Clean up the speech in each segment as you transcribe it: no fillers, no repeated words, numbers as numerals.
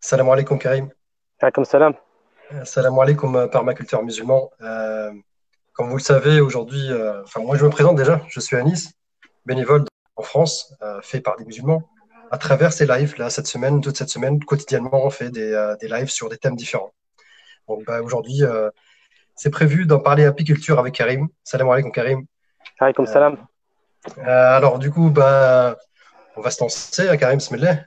Salam alaikum Karim. Comme salam. Salam alaikum permaculteur musulman. Comme vous le savez, aujourd'hui, moi je me présente déjà, je suis à Nice, bénévole en France, fait par des musulmans. À travers ces lives, là, cette semaine, toute cette semaine, quotidiennement, on fait des lives sur des thèmes différents. Donc aujourd'hui, c'est prévu d'en parler apiculture avec Karim. Salam alaikum Karim. Comme Euh, salam. alors du coup, on va se lancer, Karim, Smellet.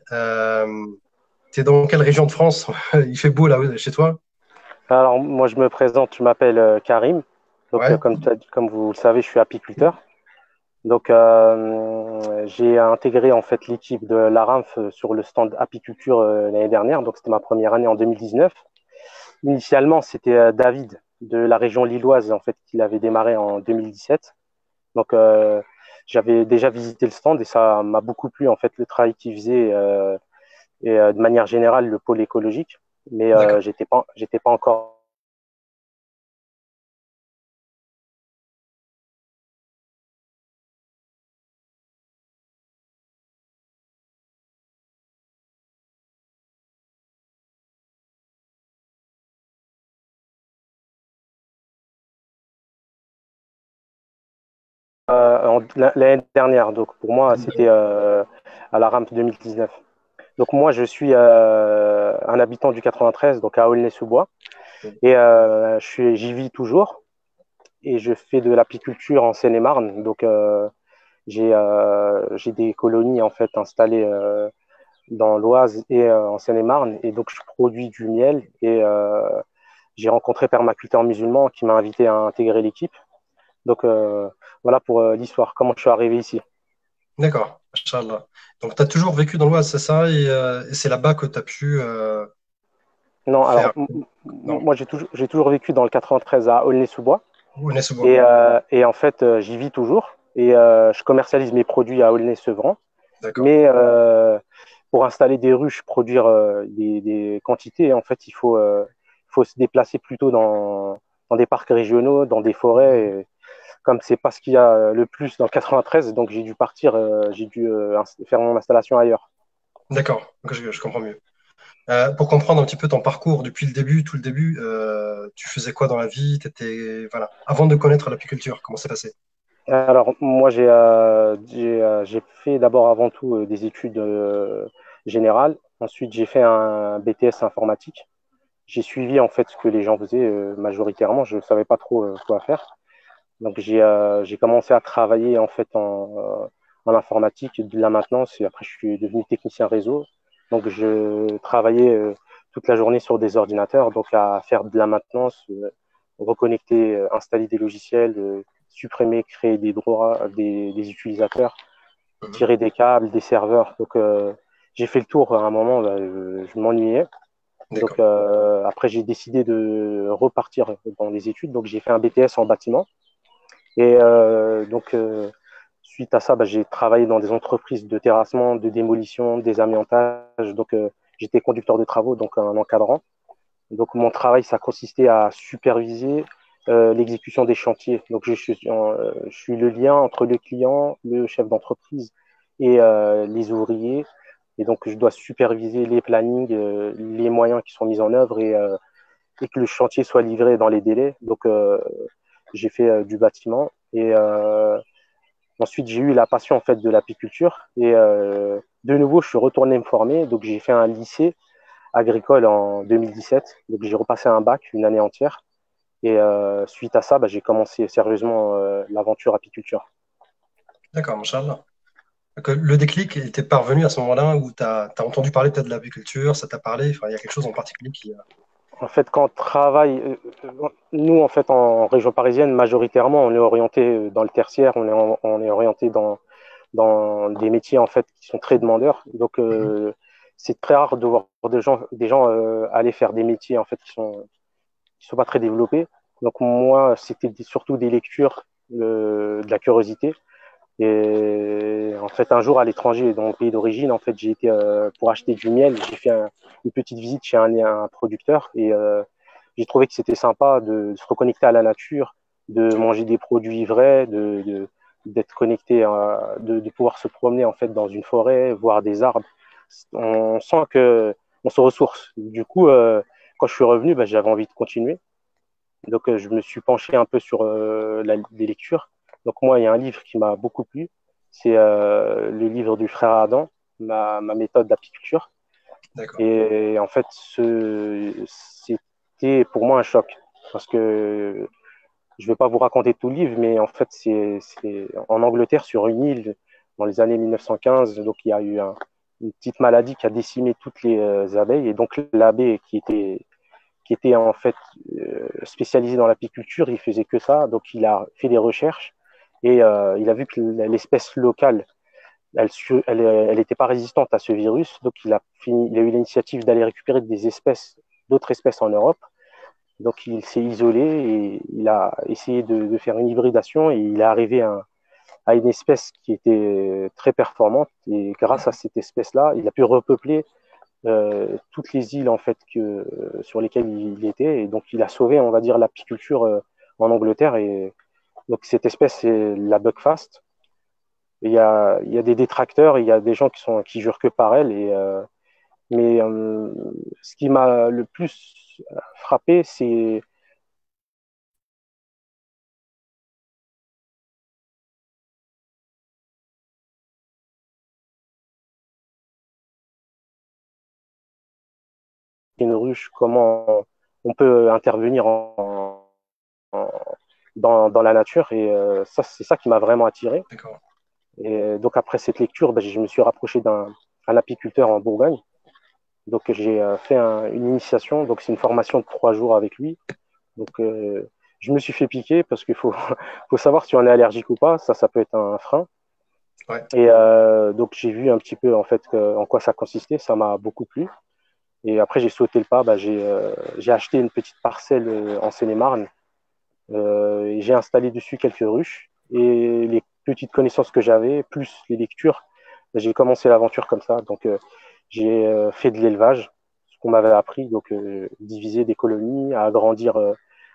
T'es dans quelle région de France? Il fait beau là chez toi? Alors, moi, je me présente, je m'appelle Karim. Donc, Ouais, comme vous le savez, je suis apiculteur. Donc, j'ai intégré en fait l'équipe de l'ARAMF sur le stand apiculture l'année dernière. Donc, c'était ma première année en 2019. Initialement, c'était David de la région lilloise en fait qui l'avait démarré en 2017. Donc, j'avais déjà visité le stand et ça m'a beaucoup plu en fait le travail qu'il faisait et de manière générale le pôle écologique. Mais d'accord. j'étais pas encore. L'année dernière. Donc pour moi, c'était à la rampe 2019. Donc moi, je suis un habitant du 93, donc à Aulnay-sous-Bois, et j'y vis toujours. Et je fais de l'apiculture en Seine-et-Marne. Donc j'ai des colonies en fait installées dans l'Oise et en Seine-et-Marne. Et donc je produis du miel. Et j'ai rencontré Permaculteur Musulman qui m'a invité à intégrer l'équipe. Donc voilà pour l'histoire, comment je suis arrivé ici. D'accord, Inch'Allah. Donc, tu as toujours vécu dans l'Oise, c'est ça? Et c'est là-bas que tu as pu Non, alors faire. Non, moi j'ai toujours vécu dans le 93 à Aulnay-sous-Bois ou Nessobo. et en fait j'y vis toujours et je commercialise mes produits à Aulnay-Sevran. D'accord. Mais pour installer des ruches, produire des quantités, en fait faut se déplacer plutôt dans des parcs régionaux, dans des forêts. Et comme c'est pas ce qu'il y a le plus dans le 93, donc j'ai dû partir, j'ai dû faire mon installation ailleurs. D'accord, donc je comprends mieux. Pour comprendre un petit peu ton parcours depuis le début, tout le début, tu faisais quoi dans la vie? Voilà, avant de connaître l'apiculture, comment c'est passé? Alors, moi, j'ai fait d'abord avant tout des études générales. Ensuite, j'ai fait un BTS informatique. J'ai suivi en fait ce que les gens faisaient majoritairement. Je ne savais pas trop quoi faire. Donc, j'ai commencé à travailler en fait en informatique, de la maintenance. Et après, je suis devenu technicien réseau. Donc, je travaillais toute la journée sur des ordinateurs, donc à faire de la maintenance, reconnecter, installer des logiciels, supprimer, créer des droits, des utilisateurs, Mhm. tirer des câbles, des serveurs. Donc, j'ai fait le tour à un moment, là, je m'ennuyais. Donc, D'accord. après, j'ai décidé de repartir dans les études. Donc, j'ai fait un BTS en bâtiment. Et donc, suite à ça, bah, j'ai travaillé dans des entreprises de terrassement, de démolition, des amiantages. Donc, j'étais conducteur de travaux, donc un encadrant. Donc, mon travail, ça consistait à superviser l'exécution des chantiers. Donc, je suis le lien entre le client, le chef d'entreprise et les ouvriers. Et donc, je dois superviser les plannings, les moyens qui sont mis en œuvre et que le chantier soit livré dans les délais. Donc, j'ai fait du bâtiment et ensuite j'ai eu la passion en fait de l'apiculture et de nouveau je suis retourné me former. Donc, j'ai fait un lycée agricole en 2017. Donc, j'ai repassé un bac une année entière. Et suite à ça, bah, j'ai commencé sérieusement l'aventure apiculture. D'accord, Inch'Allah. Donc, le déclic était parvenu à ce moment-là où tu as entendu parler peut-être de l'apiculture, ça t'a parlé, enfin, il y a quelque chose en particulier qui. En fait, quand on travaille, nous, en fait, en région parisienne, majoritairement, on est orienté dans le tertiaire, on est orienté dans des métiers, en fait, qui sont très demandeurs. Donc, Mhm. c'est très rare de voir des gens aller faire des métiers, en fait, qui sont pas très développés. Donc, moi, c'était surtout des lectures, de la curiosité. Et en fait, un jour à l'étranger, dans mon pays d'origine, en fait, j'ai été pour acheter du miel. J'ai fait une petite visite chez un producteur et j'ai trouvé que c'était sympa de se reconnecter à la nature, de manger des produits vrais, d'être connecté, de pouvoir se promener en fait dans une forêt, voir des arbres. On sent que on se ressource. Du coup, quand je suis revenu, bah, j'avais envie de continuer. Donc, je me suis penché un peu sur les lectures. Donc, moi, il y a un livre qui m'a beaucoup plu. C'est le livre du frère Adam, ma méthode d'apiculture. D'accord. Et en fait, c'était pour moi un choc. Parce que je ne vais pas vous raconter tout le livre, mais en fait, c'est en Angleterre, sur une île, dans les années 1915. Donc, il y a eu une petite maladie qui a décimé toutes les abeilles. Et donc, l'abbé qui était en fait spécialisé dans l'apiculture, il faisait que ça. Donc, il a fait des recherches et il a vu que l'espèce locale, elle était pas résistante à ce virus. Donc, il a eu l'initiative d'aller récupérer d'autres espèces en Europe. Donc, il s'est isolé et il a essayé de faire une hybridation et il est arrivé à une espèce qui était très performante. Et grâce à Mhm. cette espèce-là, il a pu repeupler toutes les îles en fait sur lesquelles il était. Et donc, il a sauvé, on va dire, l'apiculture en Angleterre. Et donc, cette espèce, c'est la buckfast. Il y a des détracteurs, il y a des gens qui jurent que par elle. Mais ce qui m'a le plus frappé, c'est une ruche, comment on peut intervenir en- dans la nature. Et ça, c'est ça qui m'a vraiment attiré. D'accord. Et donc, après cette lecture, ben, je me suis rapproché d'un apiculteur en Bourgogne. Donc, j'ai fait une initiation. Donc, c'est une formation de 3 jours avec lui. Donc, je me suis fait piquer parce qu'il faut, faut savoir si on est allergique ou pas. Ça peut être un frein. Ouais. Et donc, j'ai vu un petit peu en fait en quoi ça consistait. Ça m'a beaucoup plu. Et après, j'ai sauté le pas. Bah, j'ai acheté une petite parcelle en Seine-et-Marne. Et j'ai installé dessus quelques ruches. Et les petites connaissances que j'avais, plus les lectures, bah, j'ai commencé l'aventure comme ça. Donc, j'ai fait de l'élevage, ce qu'on m'avait appris. Donc, diviser des colonies, à agrandir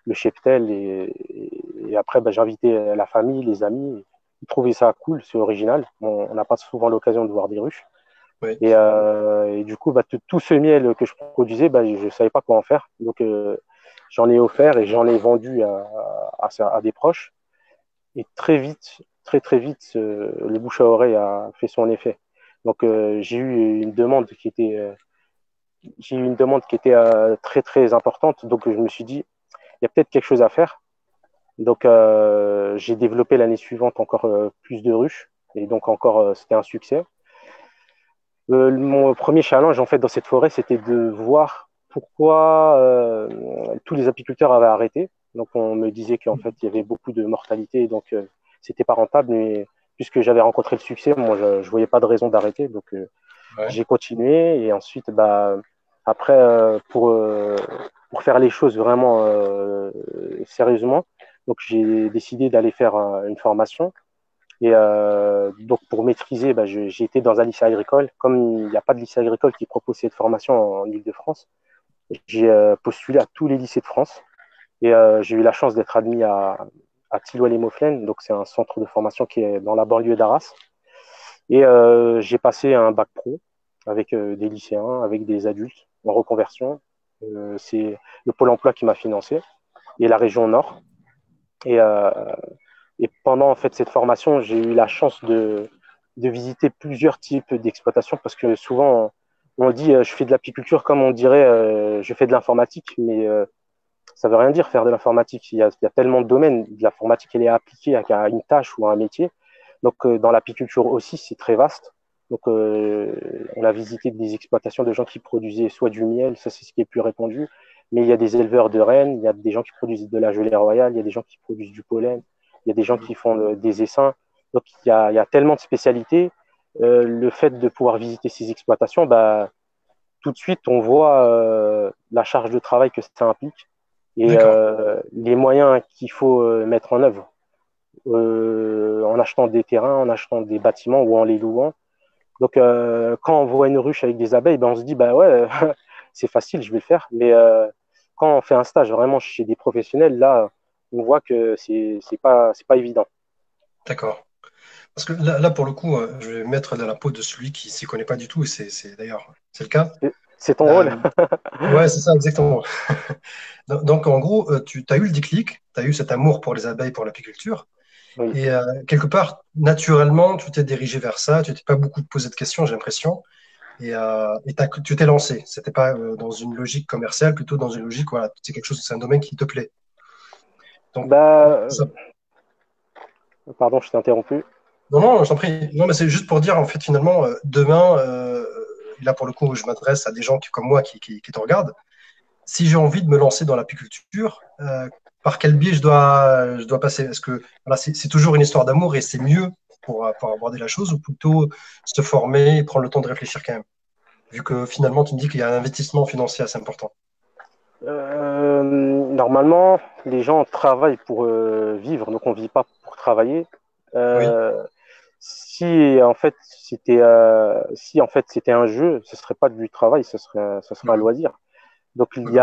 le cheptel. Et après, bah, j'ai invité la famille, les amis. Ils trouvaient ça cool, c'est original. Bon, on n'a pas souvent l'occasion de voir des ruches. Oui. Et du coup, bah, tout ce miel que je produisais, bah, je ne savais pas quoi en faire. Donc, j'en ai offert et j'en ai vendu à des proches. Et très vite, très vite, le bouche à oreille a fait son effet. Donc, j'ai eu une demande qui était très importante. Donc, je me suis dit, il y a peut-être quelque chose à faire. Donc, j'ai développé l'année suivante encore plus de ruches. Et donc, encore, c'était un succès. Mon premier challenge en fait dans cette forêt, c'était de voir pourquoi tous les apiculteurs avaient arrêté. Donc on me disait qu'en fait il y avait beaucoup de mortalité, donc c'était pas rentable. Mais puisque j'avais rencontré le succès, moi je voyais pas de raison d'arrêter, donc Ouais. j'ai continué. Et ensuite, bah après pour faire les choses vraiment sérieusement, donc j'ai décidé d'aller faire une formation et donc, pour maîtriser, bah, j'ai été dans un lycée agricole. Comme il n'y a pas de lycée agricole qui propose cette formation en Ile-de-France, j'ai postulé à tous les lycées de France. Et j'ai eu la chance d'être admis à Tilloy-les-Mauflaines. Donc, c'est un centre de formation qui est dans la banlieue d'Arras. Et j'ai passé un bac pro avec des lycéens, avec des adultes en reconversion. C'est le Pôle emploi qui m'a financé et la région Nord. Et et pendant en fait cette formation, j'ai eu la chance de visiter plusieurs types d'exploitations parce que souvent on dit je fais de l'apiculture comme on dirait je fais de l'informatique, mais ça veut rien dire faire de l'informatique. Il y a tellement de domaines. L'informatique elle est appliquée à une tâche ou à un métier. Donc dans l'apiculture aussi c'est très vaste. Donc on a visité des exploitations de gens qui produisaient soit du miel, ça c'est ce qui est plus répandu, mais il y a des éleveurs de rennes, il y a des gens qui produisent de la gelée royale, il y a des gens qui produisent du pollen, il y a des gens Mhm. qui font des essaims. Donc il y a tellement de spécialités. Le fait de pouvoir visiter ces exploitations, bah, tout de suite on voit la charge de travail que ça implique et D'accord. les moyens qu'il faut mettre en œuvre en achetant des terrains, en achetant des bâtiments ou en les louant. Donc, quand on voit une ruche avec des abeilles, ben, on se dit, bah ouais, c'est facile, je vais le faire. Mais quand on fait un stage vraiment chez des professionnels, là, on voit que c'est pas évident. D'accord. Parce que là, pour le coup, je vais mettre dans la peau de celui qui s'y connaît pas du tout, et d'ailleurs, c'est le cas. C'est ton rôle. Euh, ouais, c'est ça, exactement. Donc, en gros, tu as eu le déclic, tu as eu cet amour pour les abeilles, pour l'apiculture, Oui. et quelque part, naturellement, tu t'es dirigé vers ça, tu t'es pas beaucoup posé de questions, j'ai l'impression, et tu t'es lancé. C'était pas dans une logique commerciale, plutôt dans une logique, voilà, c'est quelque chose, c'est un domaine qui te plaît. Donc, Bah, ça- pardon, je t'ai interrompu. non, non, je t'en prie. Non, mais c'est juste pour dire, en fait, finalement, demain, là, pour le coup, je m'adresse à des gens comme moi qui te regardent. Si j'ai envie de me lancer dans l'apiculture, par quel biais je dois passer? Est-ce que voilà, c'est toujours une histoire d'amour et c'est mieux pour aborder la chose ou plutôt se former et prendre le temps de réfléchir quand même? Vu que finalement, tu me dis qu'il y a un investissement financier assez important. Normalement, les gens travaillent pour vivre, donc on ne vit pas pour travailler. Oui. Euh, si en fait c'était un jeu, ce serait pas du travail, ce serait un Mhm. loisir. Donc Mhm. il y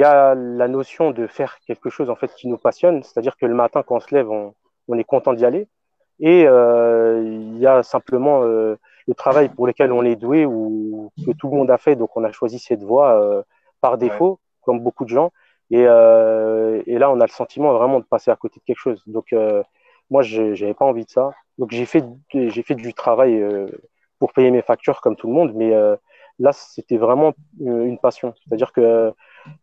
a la notion de faire quelque chose en fait qui nous passionne, c'est-à-dire que le matin quand on se lève, on est content d'y aller. Et il y a simplement le travail pour lequel on est doué ou que tout le monde a fait, donc on a choisi cette voie par Ouais. défaut, comme beaucoup de gens. Et là, on a le sentiment vraiment de passer à côté de quelque chose. Donc moi, je n'avais pas envie de ça. Donc j'ai fait du travail pour payer mes factures comme tout le monde, mais là, c'était vraiment une passion. C'est-à-dire que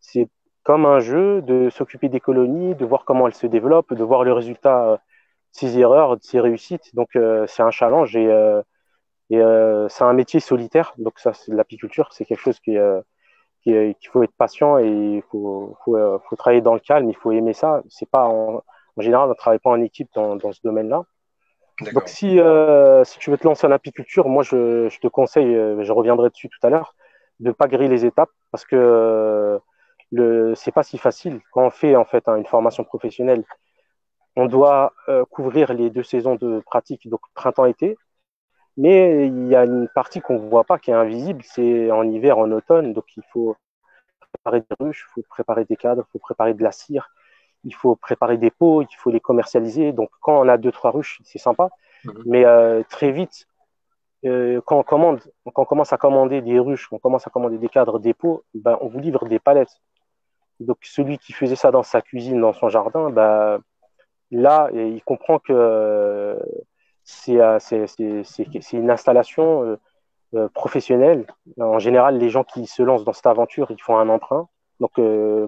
c'est comme un jeu de s'occuper des colonies, de voir comment elles se développent, de voir le résultat de ses erreurs, de ses réussites. Donc c'est un challenge et c'est un métier solitaire. Donc ça, c'est l'apiculture, c'est quelque chose qu'il faut être patient et il faut travailler dans le calme, il faut aimer ça. C'est pas en général, on ne travaille pas en équipe dans ce domaine-là. Donc D'accord. si tu veux te lancer en apiculture, moi je te conseille, je reviendrai dessus tout à l'heure, de ne pas griller les étapes parce que c'est pas si facile. Quand on fait en fait une formation professionnelle, on doit couvrir les 2 saisons de pratique, donc printemps-été, mais il y a une partie qu'on ne voit pas, qui est invisible, c'est en hiver, en automne, donc il faut préparer des ruches, il faut préparer des cadres, il faut préparer de la cire, il faut préparer des pots, il faut les commercialiser. Donc quand on a 2, 3 ruches, c'est sympa, Mhm. mais très vite, quand on commence à commander des ruches, quand on commence à commander des cadres, des pots, ben, on vous livre des palettes. Donc celui qui faisait ça dans sa cuisine, dans son jardin, ben, là, il comprend que c'est une installation professionnelle. En général, les gens qui se lancent dans cette aventure, ils font un emprunt, donc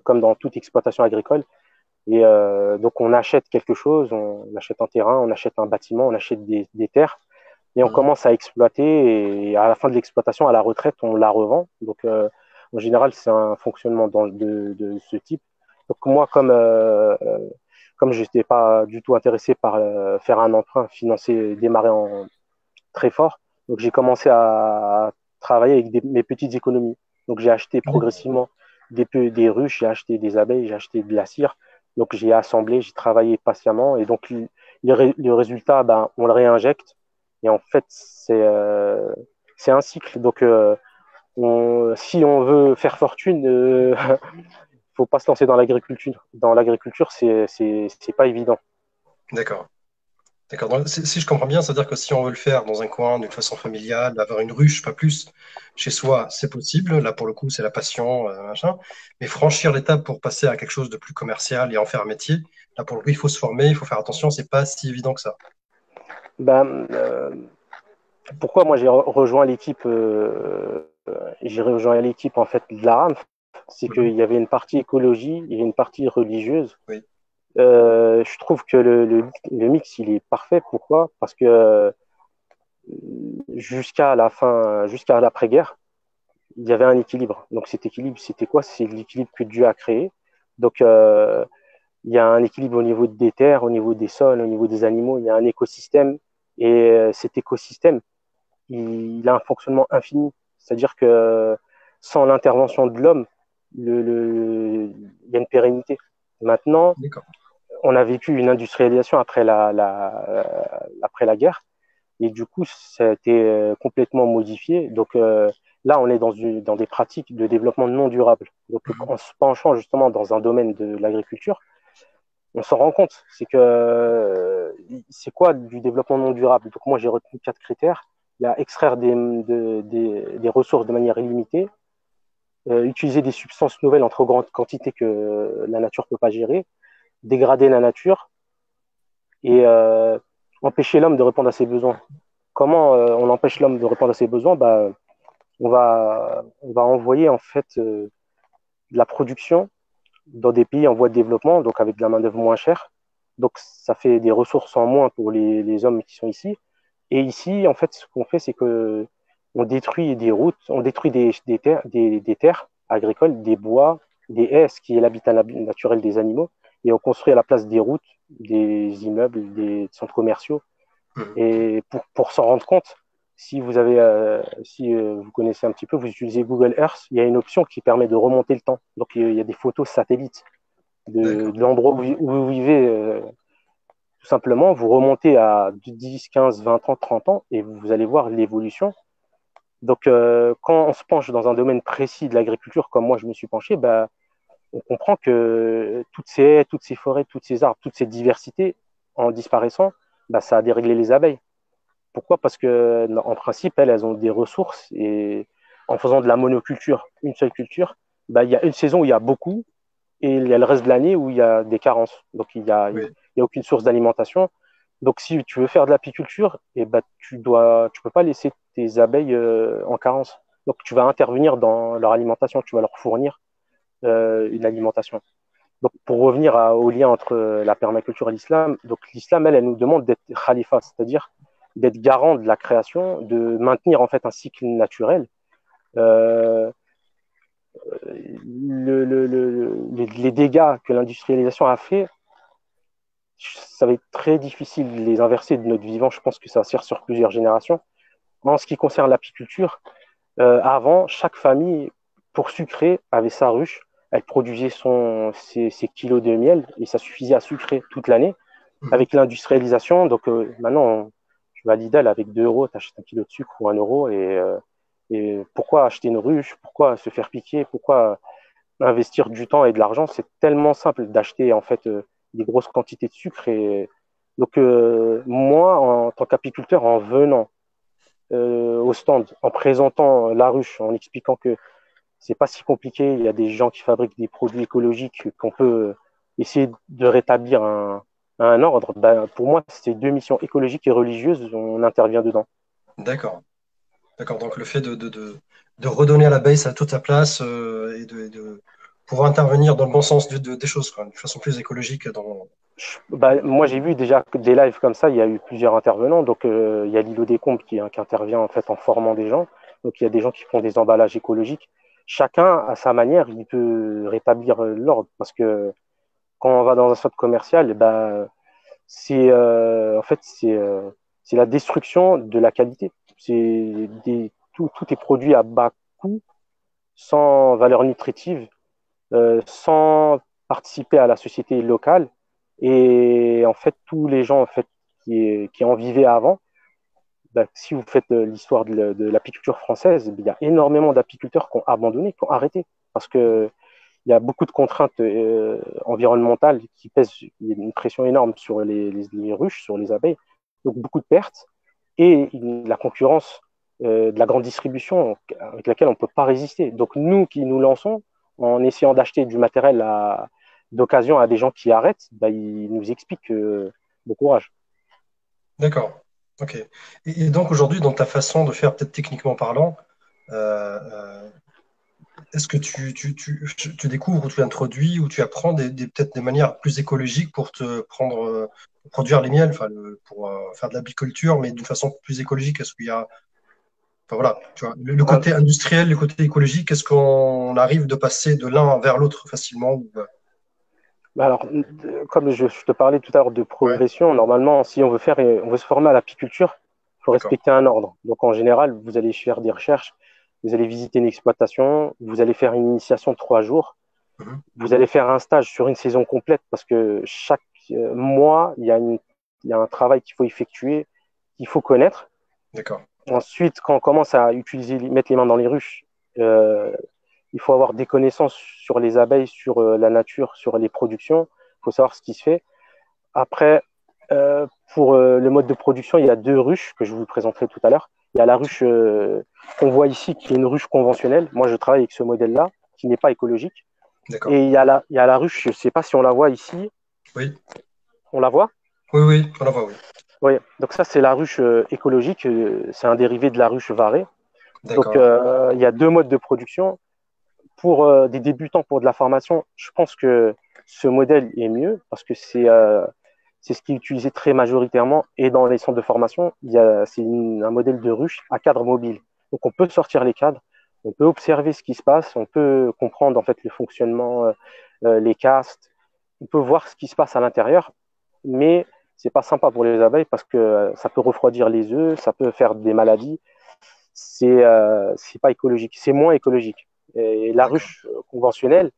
comme dans toute exploitation agricole. Et donc on achète quelque chose, on achète un terrain, on achète un bâtiment, on achète des terres, et on Mhm. commence à exploiter. Et à la fin de l'exploitation, à la retraite, on la revend. Donc en général, c'est un fonctionnement de ce type. Donc moi, comme je n'étais pas du tout intéressé par faire un emprunt, financer, démarrer très fort, donc j'ai commencé à travailler avec mes petites économies. Donc j'ai acheté progressivement des ruches, j'ai acheté des abeilles, j'ai acheté de la cire. Donc j'ai assemblé, j'ai travaillé patiemment et donc le résultat, ben, on le réinjecte. Et en fait, c'est un cycle. Donc si on veut faire fortune, faut pas se lancer dans l'agriculture. Dans l'agriculture, c'est pas évident. D'accord. D'accord. Donc, si je comprends bien, ça veut dire que si on veut le faire dans un coin, d'une façon familiale, avoir une ruche, pas plus, chez soi, c'est possible. Là, pour le coup, c'est la passion, machin. Mais franchir l'étape pour passer à quelque chose de plus commercial et en faire un métier, là, pour le coup, il faut se former, il faut faire attention, c'est pas si évident que ça. Ben, pourquoi moi j'ai rejoint l'équipe en fait de la RAMF, c'est Mhm. qu'il y avait une partie écologie, il y avait une partie religieuse. Oui. Je trouve que le mix il est parfait. Pourquoi? Parce que jusqu'à la fin, jusqu'à l'après-guerre, il y avait un équilibre. Donc cet équilibre, c'était quoi? C'est l'équilibre que Dieu a créé. Donc il y a un équilibre au niveau des terres, au niveau des sols, au niveau des animaux. Il y a un écosystème et cet écosystème, il a un fonctionnement infini. C'est-à-dire que sans l'intervention de l'homme, il y a une pérennité. Maintenant, D'accord. on a vécu une industrialisation après la guerre et du coup, ça a été complètement modifié. Donc là, on est dans des pratiques de développement non durable. Donc Mhm. en se penchant justement dans un domaine de l'agriculture, on s'en rend compte. C'est quoi du développement non durable? Donc moi, j'ai retenu 4 critères. Il y a extraire des ressources de manière illimitée, utiliser des substances nouvelles en trop grande quantité que la nature ne peut pas gérer, dégrader la nature et empêcher l'homme de répondre à ses besoins. Comment on empêche l'homme de répondre à ses besoins? On va envoyer en fait de la production dans des pays en voie de développement, donc avec de la main-d'œuvre moins chère. Donc ça fait des ressources en moins pour les hommes qui sont ici. Et ici, en fait, ce qu'on fait, c'est que on détruit des routes, on détruit des terres agricoles, des bois, des haies, ce qui est l'habitat naturel des animaux, et on construit à la place des routes, des immeubles, des centres commerciaux. Mhm. Et pour s'en rendre compte, si vous connaissez un petit peu, vous utilisez Google Earth, il y a une option qui permet de remonter le temps. Donc il y a des photos satellites D'accord. de l'endroit où vous vivez. Tout simplement, vous remontez à 10, 15, 20 ans, 30 ans et vous allez voir l'évolution. Donc, quand on se penche dans un domaine précis de l'agriculture, comme moi je me suis penché, on comprend que toutes ces haies, toutes ces forêts, tous ces arbres, toute cette diversité, en disparaissant, ça a déréglé les abeilles. Pourquoi? Parce que, en principe, elles ont des ressources et en faisant de la monoculture, une seule culture, il y a une saison où il y a beaucoup et il y a le reste de l'année où il y a des carences. Donc, Oui. il y a aucune source d'alimentation. Donc, si tu veux faire de l'apiculture, tu peux pas laisser tes abeilles en carence. Donc, tu vas intervenir dans leur alimentation, tu vas leur fournir une alimentation. Donc, pour revenir au lien entre la permaculture et l'islam, donc l'islam, elle nous demande d'être khalifa, c'est-à-dire d'être garant de la création, de maintenir en fait un cycle naturel. Euh, les dégâts que l'industrialisation a fait, ça va être très difficile de les inverser de notre vivant. Je pense que ça va se faire sur plusieurs générations. En ce qui concerne l'apiculture, avant, chaque famille, pour sucrer, avait sa ruche. Elle produisait ses kilos de miel et ça suffisait à sucrer toute l'année. Mhm. Avec l'industrialisation, donc maintenant, tu vas à Lidl avec 2 euros, tu achètes un kilo de sucre ou 1 euro. Et pourquoi acheter une ruche? Pourquoi se faire piquer? Pourquoi investir du temps et de l'argent? C'est tellement simple d'acheter en fait des grosses quantités de sucre. Et donc, moi, en tant qu'apiculteur, en venant au stand, en présentant la ruche, en expliquant que c'est pas si compliqué, il y a des gens qui fabriquent des produits écologiques qu'on peut essayer de rétablir un ordre. Pour moi, c'est 2 missions écologiques et religieuses, on intervient dedans. D'accord. D'accord. Donc le fait de redonner à l'abeille toute sa place et de pouvoir intervenir dans le bon sens des choses, quoi, de façon plus écologique dans. Moi, j'ai vu déjà que des lives comme ça, il y a eu plusieurs intervenants. Donc, il y a Lilo Descombes qui intervient en fait en formant des gens. Donc, il y a des gens qui font des emballages écologiques. Chacun, à sa manière, il peut rétablir l'ordre. Parce que quand on va dans un centre commercial, c'est la destruction de la qualité. Tout est produit à bas coût, sans valeur nutritive, sans participer à la société locale. Et en fait, tous les gens en fait, qui en vivaient avant, si vous faites l'histoire de l'apiculture française, il y a énormément d'apiculteurs qui ont abandonné, qui ont arrêté. Parce que il y a beaucoup de contraintes environnementales qui pèsent, il y a une pression énorme sur les ruches, sur les abeilles, donc beaucoup de pertes, et la concurrence de la grande distribution avec laquelle on ne peut pas résister. Donc nous qui nous lançons en essayant d'acheter du matériel d'occasion à des gens qui arrêtent, ils nous expliquent bon courage. D'accord. Ok. Et donc aujourd'hui, dans ta façon de faire, peut-être techniquement parlant, euh, euh, est-ce que tu découvres ou tu introduis ou tu apprends peut-être des manières plus écologiques pour te prendre, pour produire les miels, enfin, pour faire de l'apiculture, mais d'une façon plus écologique? Est-ce qu'il y a, enfin voilà, tu vois, le côté industriel, le côté écologique, est-ce qu'on arrive de passer de l'un vers l'autre facilement Alors, comme je te parlais tout à l'heure de Ouais, progression, normalement, si on veut se former à l'apiculture, il faut d'accord. respecter un ordre. Donc, en général, vous allez faire des recherches, vous allez visiter une exploitation, vous allez faire une initiation de 3 jours, Mhm. vous allez faire un stage sur une saison complète parce que chaque mois, il y a un travail qu'il faut effectuer, qu'il faut connaître. D'accord. Ensuite, quand on commence à mettre les mains dans les ruches, euh, il faut avoir des connaissances sur les abeilles, sur la nature, sur les productions. Il faut savoir ce qui se fait. Après, pour le mode de production, il y a 2 ruches que je vous présenterai tout à l'heure. Il y a la ruche qu'on voit ici, qui est une ruche conventionnelle. Moi, je travaille avec ce modèle-là, qui n'est pas écologique. D'accord. Et il y a la ruche, je ne sais pas si on la voit ici. Oui, On la voit? oui, oui, on la voit, oui. Oui. Donc ça, c'est la ruche écologique. C'est un dérivé de la ruche varée. Donc, D'accord. il y a deux modes de production. Pour des débutants, pour de la formation, je pense que ce modèle est mieux parce que c'est ce qui est utilisé très majoritairement. Et dans les centres de formation, c'est un modèle de ruche à cadre mobile. Donc, on peut sortir les cadres, on peut observer ce qui se passe, on peut comprendre en fait le fonctionnement, les castes, on peut voir ce qui se passe à l'intérieur, mais c'est pas sympa pour les abeilles parce que ça peut refroidir les œufs, ça peut faire des maladies. C'est pas écologique, c'est moins écologique. Et la D'accord. ruche conventionnelle,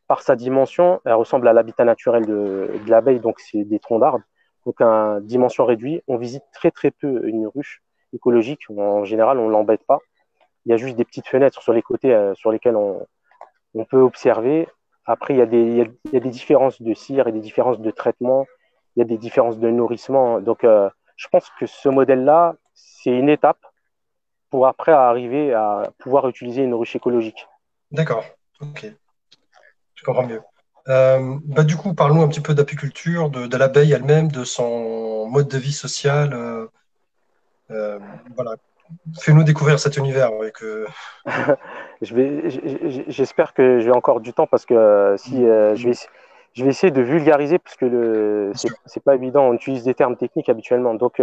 par sa dimension, elle ressemble à l'habitat naturel de l'abeille, donc c'est des troncs d'arbres. Donc, à dimension réduite, on visite très très peu une ruche écologique. En général, on ne l'embête pas. Il y a juste des petites fenêtres sur les côtés sur lesquelles on peut observer. Après, il y a des différences de cire et des différences de traitement. Il y a des différences de nourrissement. Donc, je pense que ce modèle-là, c'est une étape pour après arriver à pouvoir utiliser une ruche écologique. D'accord. Ok, je comprends mieux. Bah, du coup, parlons un petit peu d'apiculture, de l'abeille elle-même, de son mode de vie social. Euh, voilà. Fais-nous découvrir cet univers. Ouais, que... J'espère que je vais encore du temps parce que si je vais essayer de vulgariser parce que Bien sûr. c'est pas évident. On utilise des termes techniques habituellement. Donc,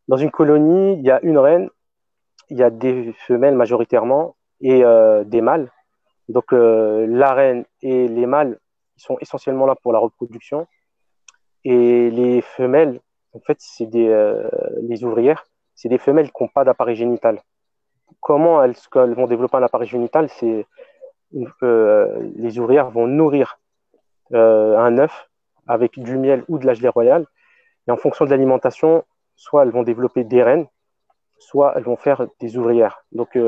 dans une colonie, il y a une reine, il y a des femelles majoritairement et des mâles. Donc, la reine et les mâles, ils sont essentiellement là pour la reproduction. Et les femelles, en fait, les ouvrières, c'est des femelles qui n'ont pas d'appareil génital. Comment elles vont développer un appareil génital? Les ouvrières vont nourrir un œuf avec du miel ou de la gelée royale. Et en fonction de l'alimentation, soit elles vont développer des reines, soit elles vont faire des ouvrières. Donc,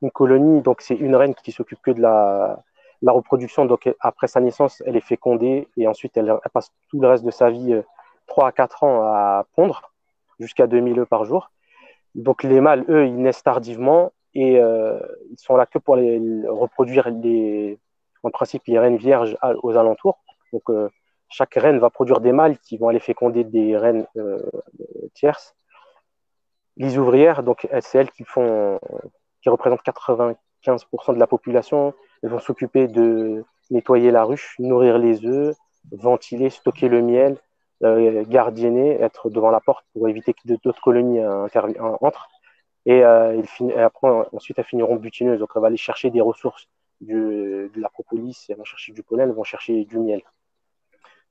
une colonie, donc c'est une reine qui s'occupe que de la reproduction. Donc, après sa naissance, elle est fécondée et ensuite elle passe tout le reste de sa vie, 3 à 4 ans, à pondre jusqu'à 2000 œufs par jour. Donc, les mâles, eux, ils naissent tardivement et ils sont là que pour reproduire en principe les reines vierges aux alentours. Donc, chaque reine va produire des mâles qui vont aller féconder des reines tierces. Les ouvrières, donc c'est elles qui représentent 95% de la population. Elles vont s'occuper de nettoyer la ruche, nourrir les œufs, ventiler, stocker le miel, gardienner, être devant la porte pour éviter que d'autres colonies entrent. Et après, ensuite, elles finiront butineuses. Donc, elles vont aller chercher des ressources de la propolis, elles vont chercher du pollen, elles vont chercher du miel.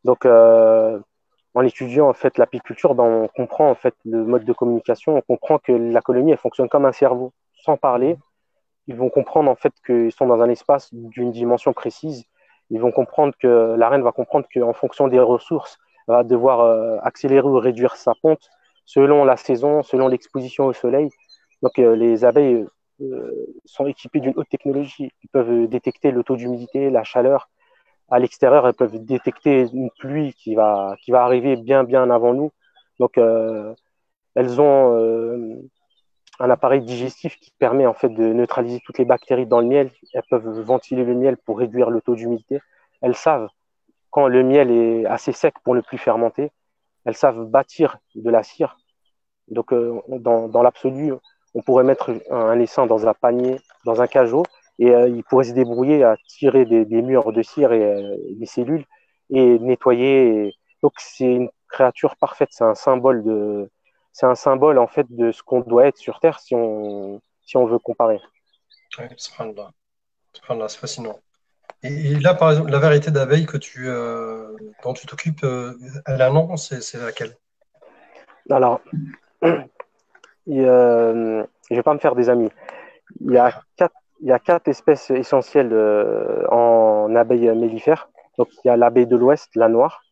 Donc, en étudiant en fait l'apiculture, ben, on comprend en fait le mode de communication, on comprend que la colonie elle fonctionne comme un cerveau, sans parler. Ils vont comprendre en fait qu'ils sont dans un espace d'une dimension précise. Ils vont comprendre que la reine va comprendre qu'en fonction des ressources, elle va devoir accélérer ou réduire sa ponte selon la saison, selon l'exposition au soleil. Donc les abeilles sont équipées d'une haute technologie. Ils peuvent détecter le taux d'humidité, la chaleur, à l'extérieur, elles peuvent détecter une pluie qui va arriver bien, bien avant nous. Donc, elles ont un appareil digestif qui permet en fait de neutraliser toutes les bactéries dans le miel. Elles peuvent ventiler le miel pour réduire le taux d'humidité. Elles savent quand le miel est assez sec pour ne plus fermenter. Elles savent bâtir de la cire. Donc, dans l'absolu, on pourrait mettre un essaim dans un panier, dans un cajot, et il pourrait se débrouiller à tirer des murs de cire et des cellules et nettoyer. Donc, c'est une créature parfaite. C'est un symbole en fait de ce qu'on doit être sur Terre si on veut comparer. Ouais, subhanallah. Subhanallah, c'est fascinant. Et là, par exemple, la variété d'abeilles dont tu t'occupes, elle a un nom, c'est laquelle? Alors, je vais pas me faire des amis. Il y a quatre, il y a quatre espèces essentielles en abeilles mellifères. Donc, il y a l'abeille de l'Ouest, la noire.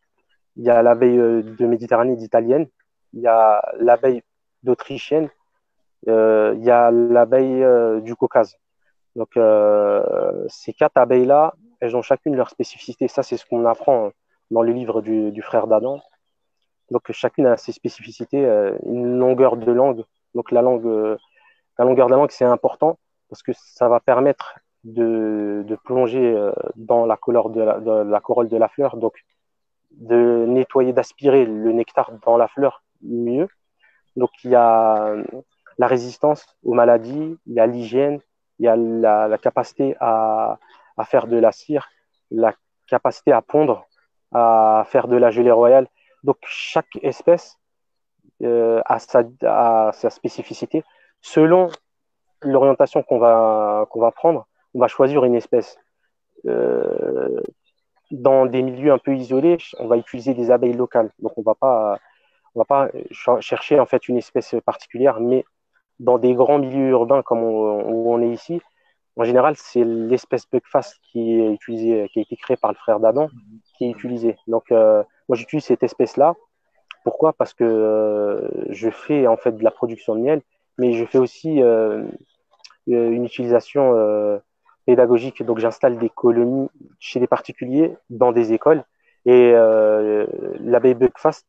Il y a l'abeille de Méditerranée d'italienne. Il y a l'abeille d'Autrichienne. Il y a l'abeille du Caucase. Donc, ces quatre abeilles-là, elles ont chacune leur spécificité. Ça, c'est ce qu'on apprend dans le livre du frère d'Adam. Donc, chacune a ses spécificités, une longueur de langue. Donc la longueur de la langue, c'est important parce que ça va permettre de plonger dans la couleur de la corolle de la fleur, donc de nettoyer, d'aspirer le nectar dans la fleur mieux. Donc il y a la résistance aux maladies, il y a l'hygiène, il y a la capacité à faire de la cire, la capacité à pondre, à faire de la gelée royale. Donc chaque espèce a sa spécificité. Selon l'orientation qu'on va prendre, on va choisir une espèce. Euh, dans des milieux un peu isolés, on va utiliser des abeilles locales. Donc on va pas chercher en fait une espèce particulière, mais dans des grands milieux urbains comme où on est ici, en général, c'est l'espèce Buckfast qui est utilisée, qui a été créée par le frère d'Adam, qui est utilisée. Donc, moi, j'utilise cette espèce-là. Pourquoi? Parce que je fais en fait de la production de miel, mais je fais aussi une utilisation pédagogique. Donc, j'installe des colonies chez des particuliers dans des écoles. Et l'abeille Buckfast,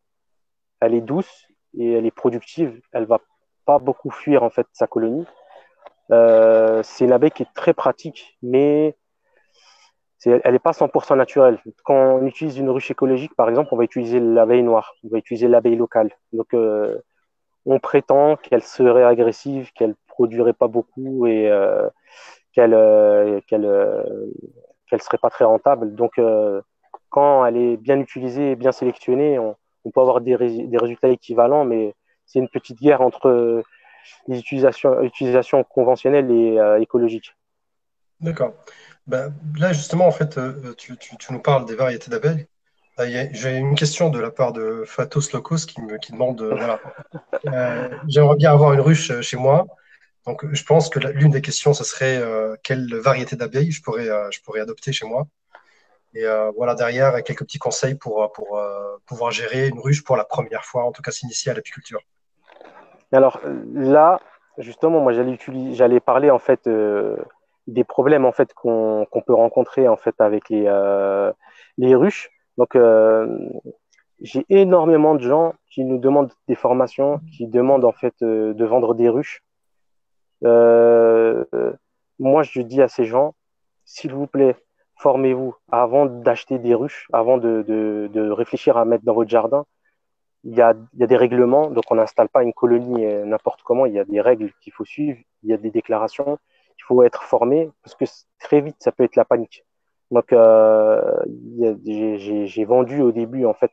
elle est douce et elle est productive. Elle va pas beaucoup fuir en fait sa colonie. C'est une abeille qui est très pratique, mais elle n'est pas 100% naturelle. Quand on utilise une ruche écologique, par exemple, on va utiliser l'abeille noire, on va utiliser l'abeille locale. Donc, on prétend qu'elle serait agressive, qu'elle produirait pas beaucoup et qu'elle serait pas très rentable. Donc, quand elle est bien utilisée et bien sélectionnée, on peut avoir des résultats équivalents, mais c'est une petite guerre entre les utilisations conventionnelles et écologiques. D'accord. Ben, là, justement, en fait, tu nous parles des variétés d'abeilles. J'ai une question de la part de Fatos Locos qui demande, voilà, j'aimerais bien avoir une ruche chez moi. Donc, je pense que l'une des questions, ce serait quelle variété d'abeilles je pourrais adopter chez moi. Et voilà, derrière, quelques petits conseils pour pouvoir gérer une ruche pour la première fois, en tout cas s'initier à l'apiculture. Alors là, justement, moi j'allais parler en fait des problèmes en fait qu'on peut rencontrer en fait avec les ruches. Donc j'ai énormément de gens qui nous demandent des formations, qui demandent en fait de vendre des ruches. Euh, euh, Moi je dis à ces gens, s'il vous plaît, formez-vous avant d'acheter des ruches, avant de réfléchir à mettre dans votre jardin. Il y a des règlements, donc on n'installe pas une colonie n'importe comment, il y a des règles qu'il faut suivre, il y a des déclarations, il faut être formé, parce que très vite, ça peut être la panique. Donc, j'ai vendu au début, en fait,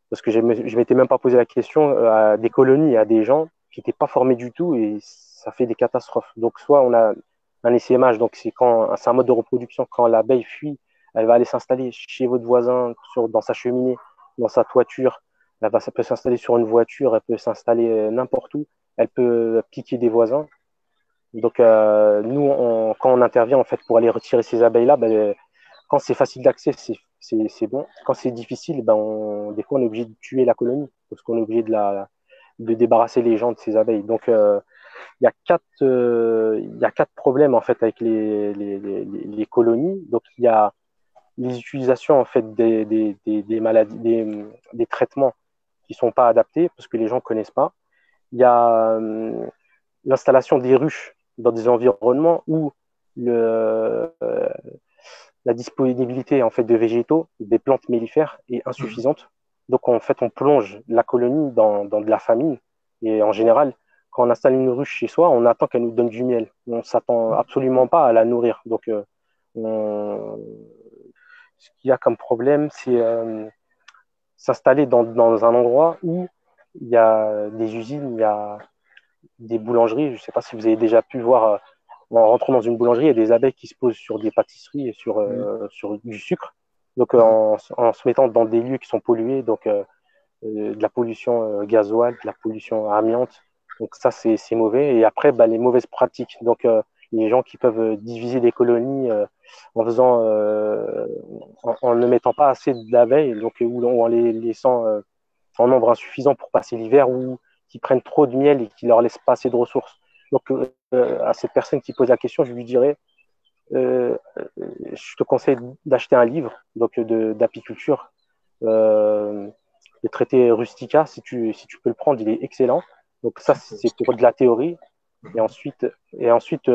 parce que je ne m'étais même pas posé la question, à des colonies, à des gens qui n'étaient pas formés du tout, et ça fait des catastrophes. Donc, soit on a un essaimage, donc c'est un mode de reproduction, quand l'abeille fuit, elle va aller s'installer chez votre voisin, dans sa cheminée, dans sa toiture, ça peut s'installer sur une voiture, elle peut s'installer n'importe où, elle peut piquer des voisins. Donc, nous, quand on intervient en fait pour aller retirer ces abeilles-là, ben, quand c'est facile d'accès, c'est bon. Quand c'est difficile, ben, des fois, on est obligé de tuer la colonie parce qu'on est obligé de débarrasser les gens de ces abeilles. Donc, il y a quatre problèmes en fait avec les colonies. Donc, il y a les utilisations en fait des maladies, des traitements qui sont pas adaptés parce que les gens connaissent pas. Il y a l'installation des ruches dans des environnements où la disponibilité en fait de végétaux, des plantes mellifères est Mhm. insuffisante. Donc en fait, on plonge la colonie dans de la famine. Et en général, quand on installe une ruche chez soi, on attend qu'elle nous donne du miel. On ne s'attend absolument pas à la nourrir. Donc on... ce qu'il y a comme problème, c'est s'installer dans un endroit où il y a des usines, il y a des boulangeries. Je ne sais pas si vous avez déjà pu voir en rentrant dans une boulangerie, il y a des abeilles qui se posent sur des pâtisseries et Oui. sur du sucre. Donc, Mhm. en se mettant dans des lieux qui sont pollués, donc de la pollution gasoile, de la pollution amiante. Donc, ça, c'est mauvais. Et après, bah, les mauvaises pratiques. Donc, les gens qui peuvent diviser des colonies en faisant, en ne mettant pas assez d'abeilles, donc, ou en les laissant en nombre insuffisant pour passer l'hiver, ou qui prennent trop de miel et qui leur laissent pas assez de ressources. Donc, à cette personne qui pose la question, je lui dirais je te conseille d'acheter un livre donc d'apiculture, le traité Rustica, si tu peux le prendre, il est excellent. Donc ça, c'est pour de la théorie. Et ensuite, et ensuite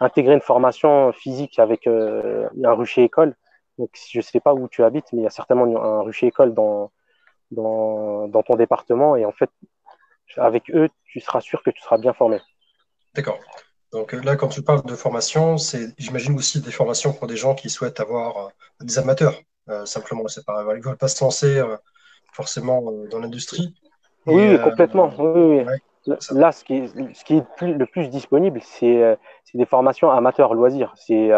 intégrer une formation physique avec un rucher école. Donc je ne sais pas où tu habites, mais il y a certainement un rucher école dans ton département. Et en fait, avec eux, tu seras sûr que tu seras bien formé. D'accord. Donc là, quand tu parles de formation, c'est, j'imagine aussi des formations pour des gens qui souhaitent avoir des amateurs, simplement. C'est pas, voilà, ils ne veulent pas se lancer forcément dans l'industrie. Oui, Et oui, complètement. Oui, ouais, oui. ça, Là, ce qui est le plus disponible, c'est des formations amateurs loisirs. C'est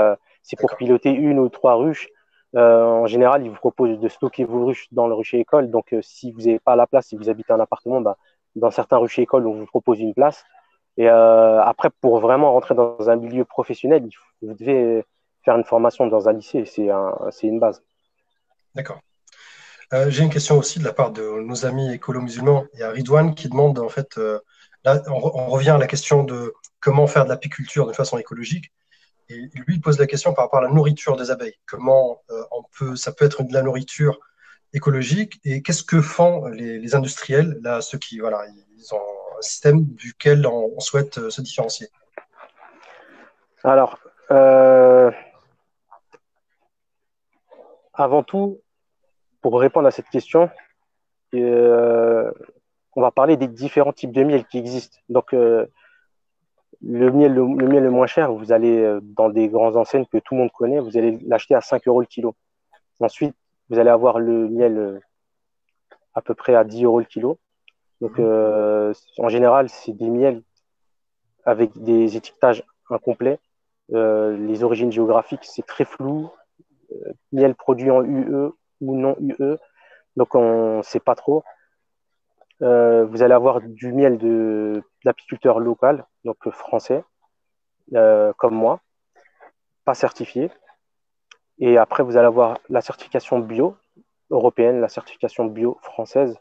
pour d'accord. piloter une ou trois ruches. En général, ils vous proposent de stocker vos ruches dans le rucher école. Donc, si vous n'avez pas la place, si vous habitez un appartement, bah, dans certains ruchers écoles, on vous propose une place. Et après, pour vraiment rentrer dans un milieu professionnel, vous devez faire une formation dans un lycée. C'est une base. D'accord. J'ai une question aussi de la part de nos amis écolo-musulmans. Il y a Ridwan qui demande, en fait, là, on revient à la question de comment faire de l'apiculture de façon écologique. Et lui, il pose la question par rapport à la nourriture des abeilles. Comment ça peut être de la nourriture écologique et qu'est-ce que font les industriels, là, ceux qui, voilà, ils ont un système duquel on souhaite se différencier. Alors, euh, avant tout, pour répondre à cette question, euh, on va parler des différents types de miel qui existent. Donc, le miel le moins cher, vous allez dans des grandes enseignes que tout le monde connaît, vous allez l'acheter à 5 euros le kilo. Ensuite, vous allez avoir le miel à peu près à 10 euros le kilo. Donc, Mhm. en général, c'est des miels avec des étiquetages incomplets. Les origines géographiques, c'est très flou. Miel produit en UE ou non UE. Donc, on ne sait pas trop. Vous allez avoir du miel d'apiculteur local, donc français, comme moi, pas certifié. Et après, vous allez avoir la certification bio européenne, la certification bio française.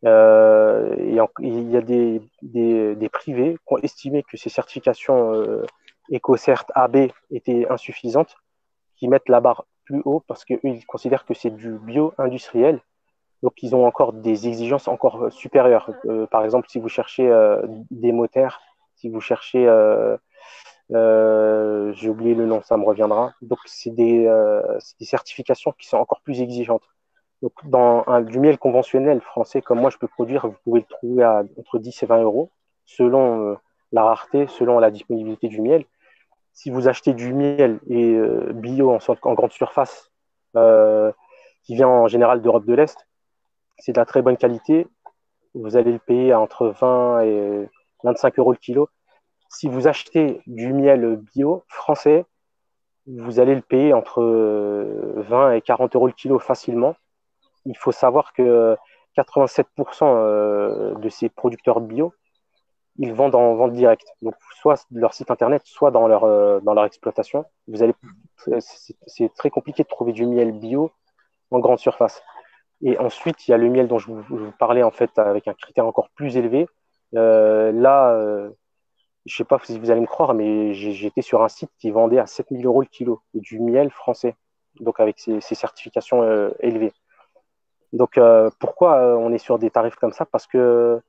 Il y a des privés qui ont estimé que ces certifications EcoCert AB étaient insuffisantes, qui mettent la barre plus haut parce qu'ils considèrent que c'est du bio industriel. Donc, ils ont encore des exigences encore supérieures. Par exemple, si vous cherchez des moteurs, si vous cherchez, j'ai oublié le nom, ça me reviendra. Donc, c'est des certifications qui sont encore plus exigeantes. Donc, du miel conventionnel français, comme moi je peux produire, vous pouvez le trouver à entre 10 et 20 euros, selon la rareté, selon la disponibilité du miel. Si vous achetez du miel bio en grande surface, euh, qui vient en général d'Europe de l'Est, c'est de la très bonne qualité. Vous allez le payer à entre 20 et 25 euros le kilo. Si vous achetez du miel bio français, vous allez le payer entre 20 et 40 euros le kilo facilement. Il faut savoir que 87% de ces producteurs bio, ils vendent en vente directe. Donc, soit de leur site internet, soit dans leur exploitation. C'est très compliqué de trouver du miel bio en grande surface. Et ensuite, il y a le miel dont je vous parlais en fait avec un critère encore plus élevé. Là, je ne sais pas si vous allez me croire, mais j'étais sur un site qui vendait à 7 000 euros le kilo du miel français, donc avec ces certifications élevées. Donc, pourquoi on est sur des tarifs comme ça? Parce que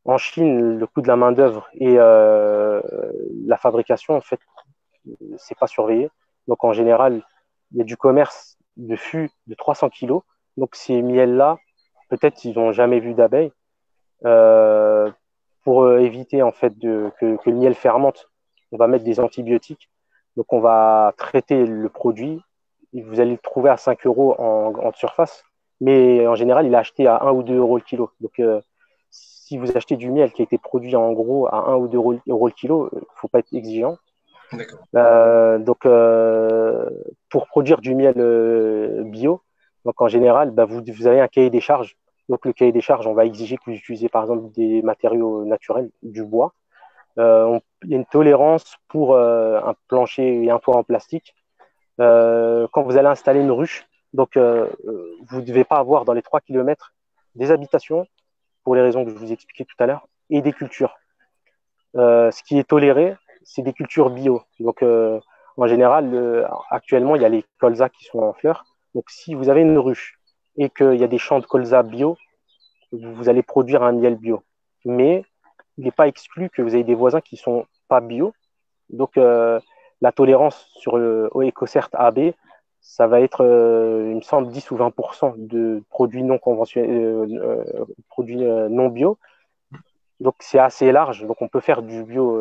en Chine, le coût de la main-d'œuvre et la fabrication, en fait, c'est pas surveillé. Donc, en général, il y a du commerce de fûts de 300 kilos. Donc, ces miels-là, peut-être ils n'ont jamais vu d'abeilles. Euh, pour éviter en fait que le miel fermente, on va mettre des antibiotiques. Donc, on va traiter le produit. Vous allez le trouver à 5 euros en surface, mais en général, il est acheté à 1 ou 2 euros le kilo. Donc, si vous achetez du miel qui a été produit en gros à 1 ou 2 euros le kilo, il ne faut pas être exigeant. D'accord. Donc, pour produire du miel bio, donc en général, bah, vous avez un cahier des charges. Donc, le cahier des charges, on va exiger que vous utilisez par exemple des matériaux naturels, du bois. Il y a une tolérance pour un plancher et un toit en plastique. Quand vous allez installer une ruche, donc vous ne devez pas avoir dans les 3 kilomètres des habitations, pour les raisons que je vous expliquais tout à l'heure, et des cultures. Ce qui est toléré, c'est des cultures bio. Donc, en général, actuellement, il y a les colzas qui sont en fleurs. Donc, si vous avez une ruche et qu'il y a des champs de colza bio, vous allez produire un miel bio. mais il n'est pas exclu que vous ayez des voisins qui ne sont pas bio. Donc, la tolérance sur au EcoCert AB, ça va être, il me semble, 10 ou 20% de produits non conventionnels, produits non bio. Donc, c'est assez large. Donc, on peut faire du bio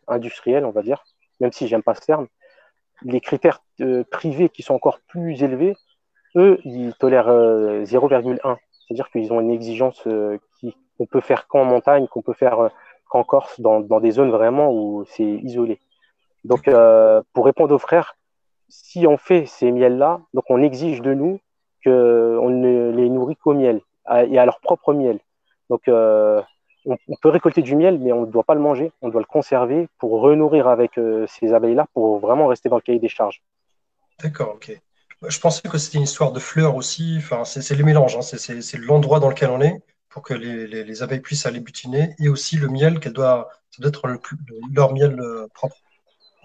industriel, on va dire, même si j'aime pas ce terme. Les critères privés qui sont encore plus élevés, eux, ils tolèrent 0,1. C'est-à-dire qu'ils ont une exigence qu'on peut faire qu'en montagne, qu'on peut faire qu'en Corse, dans des zones vraiment où c'est isolé. Donc, pour répondre aux frères, si on fait ces miels-là, donc on exige de nous qu'on ne les nourrit qu'au miel et à leur propre miel. Donc, on peut récolter du miel, mais on ne doit pas le manger, on doit le conserver pour renourrir avec ces abeilles-là pour vraiment rester dans le cahier des charges. D'accord, ok. Je pensais que c'était une histoire de fleurs aussi. Enfin, c'est les mélanges, hein. C'est l'endroit dans lequel on est pour que les abeilles puissent aller butiner et aussi le miel ça doit être leur miel propre.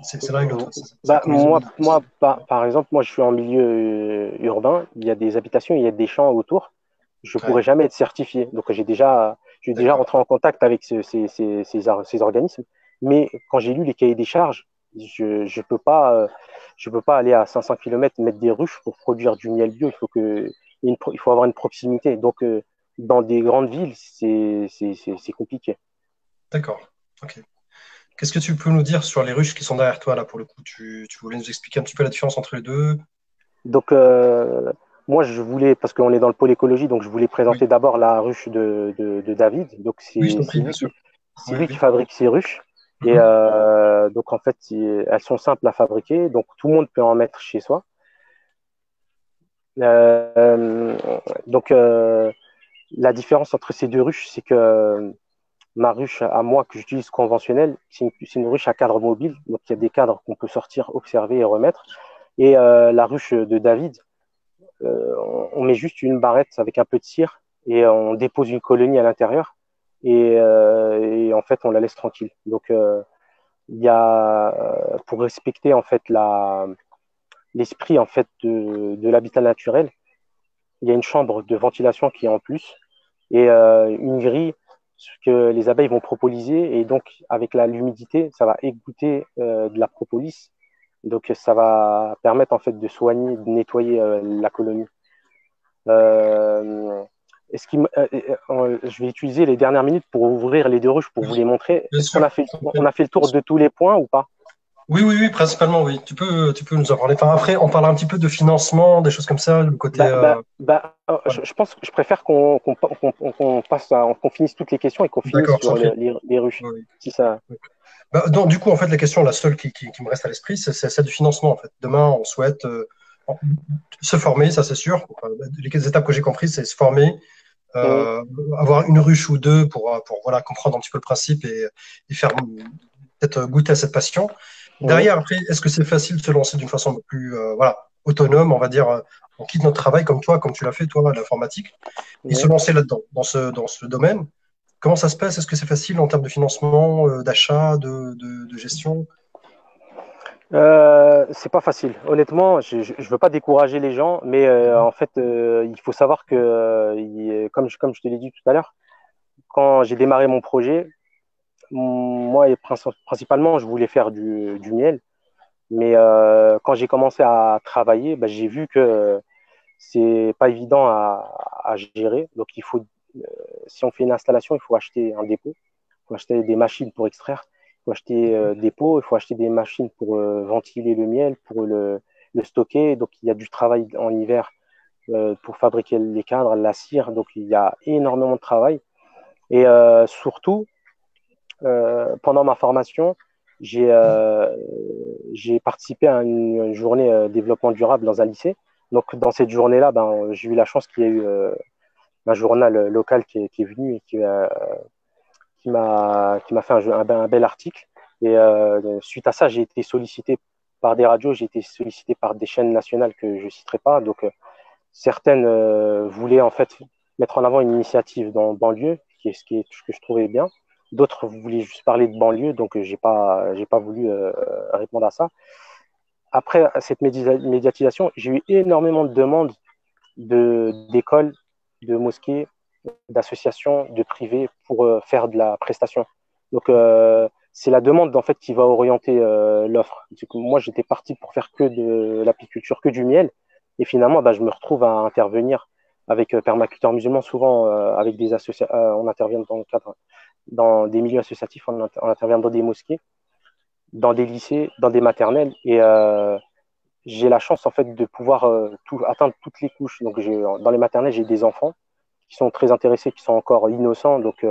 C'est l'un et l'autre. C'est la Bah, combinaison des deux. par exemple, moi, je suis en milieu urbain, il y a des habitations, il y a des champs autour. Je ne Ouais, pourrais jamais être certifié. Donc, j'ai déjà d'accord. rentré en contact avec ces organismes. Mais quand j'ai lu les cahiers des charges, je peux pas aller à 500 km mettre des ruches pour produire du miel bio. Il faut avoir une proximité. Donc, dans des grandes villes, c'est compliqué. D'accord. Ok. Qu'est-ce que tu peux nous dire sur les ruches qui sont derrière toi, là, pour le coup? Tu voulais nous expliquer un petit peu la différence entre les deux? Donc, moi, je voulais, parce qu'on est dans le pôle écologie, donc je voulais Oui, présenter d'abord la ruche de David. Donc, oui, je t'en prie, bien sûr. c'est Oui, lui qui oui. fabrique ces ruches. Et Mhm. donc, en fait, elles sont simples à fabriquer. Donc, tout le monde peut en mettre chez soi. Euh, donc, la différence entre ces deux ruches, c'est que ma ruche à moi, que j'utilise conventionnelle, c'est une ruche à cadre mobile. Donc, il y a des cadres qu'on peut sortir, observer et remettre. Et la ruche de David, on met juste une barrette avec un peu de cire et on dépose une colonie à l'intérieur et en fait on la laisse tranquille. Donc il y a pour respecter en fait l'esprit en fait de l'habitat naturel, il y a une chambre de ventilation qui est en plus et une grille que les abeilles vont propoliser et donc avec l'humidité ça va égoutter de la propolis, donc ça va permettre en fait de soigner, de nettoyer la colonie. Euh, je vais utiliser les dernières minutes pour ouvrir les deux ruches pour vous les montrer. Bien Est-ce qu'on sûr. a fait, on a fait le tour de tous les points ou pas? Oui, oui, oui, principalement, oui. Tu peux nous en parler. Enfin, après, on parle un petit peu de financement, des choses comme ça, le côté. Voilà. Je pense que je préfère qu'on finisse toutes les questions et qu'on finisse D'accord, sans sur prix. les ruches. Oui, oui. Si ça, Oui. Bah, donc, du coup, en fait, la question, la seule qui me reste à l'esprit, c'est celle du financement, en fait. Demain, on souhaite en- se former, ça c'est sûr. Enfin, les étapes que j'ai comprises, c'est se former, Mhm. euh, avoir une ruche ou deux pour voilà, comprendre un petit peu le principe et faire peut-être goûter à cette passion. Mhm. Derrière, après, est-ce que c'est facile de se lancer d'une façon plus voilà, autonome, on va dire, on quitte notre travail comme toi, comme tu l'as fait, toi, l'informatique, et se Mhm. lancer là-dedans, dans ce domaine? Comment ça se passe? Est-ce que c'est facile en termes de financement, d'achat, de gestion? C'est pas facile. Honnêtement, je veux pas décourager les gens, mais en fait, il faut savoir que, comme je te l'ai dit tout à l'heure, quand j'ai démarré mon projet, moi, principalement, je voulais faire du miel. Mais quand j'ai commencé à travailler, bah, j'ai vu que c'est pas évident à gérer. Donc, si on fait une installation, il faut acheter un dépôt, il faut acheter des machines pour extraire, il faut acheter des pots, il faut acheter des machines pour ventiler le miel, pour le stocker. Donc, il y a du travail en hiver pour fabriquer les cadres, la cire. Donc, il y a énormément de travail. Et surtout, pendant ma formation, j'ai euh, j'ai participé à une journée développement durable dans un lycée. Donc, dans cette journée-là, ben, j'ai eu la chance qu'il y ait eu un journal local qui est venu et qui m'a fait un bel article. Et suite à ça, j'ai été sollicité par des radios, j'ai été sollicité par des chaînes nationales que je ne citerai pas. Donc, certaines voulaient en fait mettre en avant une initiative dans banlieue, ce que je trouvais bien. D'autres voulaient juste parler de banlieue, donc j'ai pas voulu répondre à ça. Après cette médiatisation, j'ai eu énormément de demandes d'écoles, de mosquées, d'associations, de privés pour faire de la prestation. Donc, c'est la demande en fait qui va orienter l'offre. Moi, j'étais parti pour faire que de l'apiculture, que du miel, et finalement, bah, je me retrouve à intervenir avec permaculteurs musulmans, souvent avec des associations. On intervient dans le cadre, dans des milieux associatifs, on intervient dans des mosquées, dans des lycées, dans des maternelles, et j'ai la chance en fait de pouvoir atteindre toutes les couches. Donc, dans les maternelles, j'ai des enfants qui sont très intéressés, qui sont encore innocents. Donc,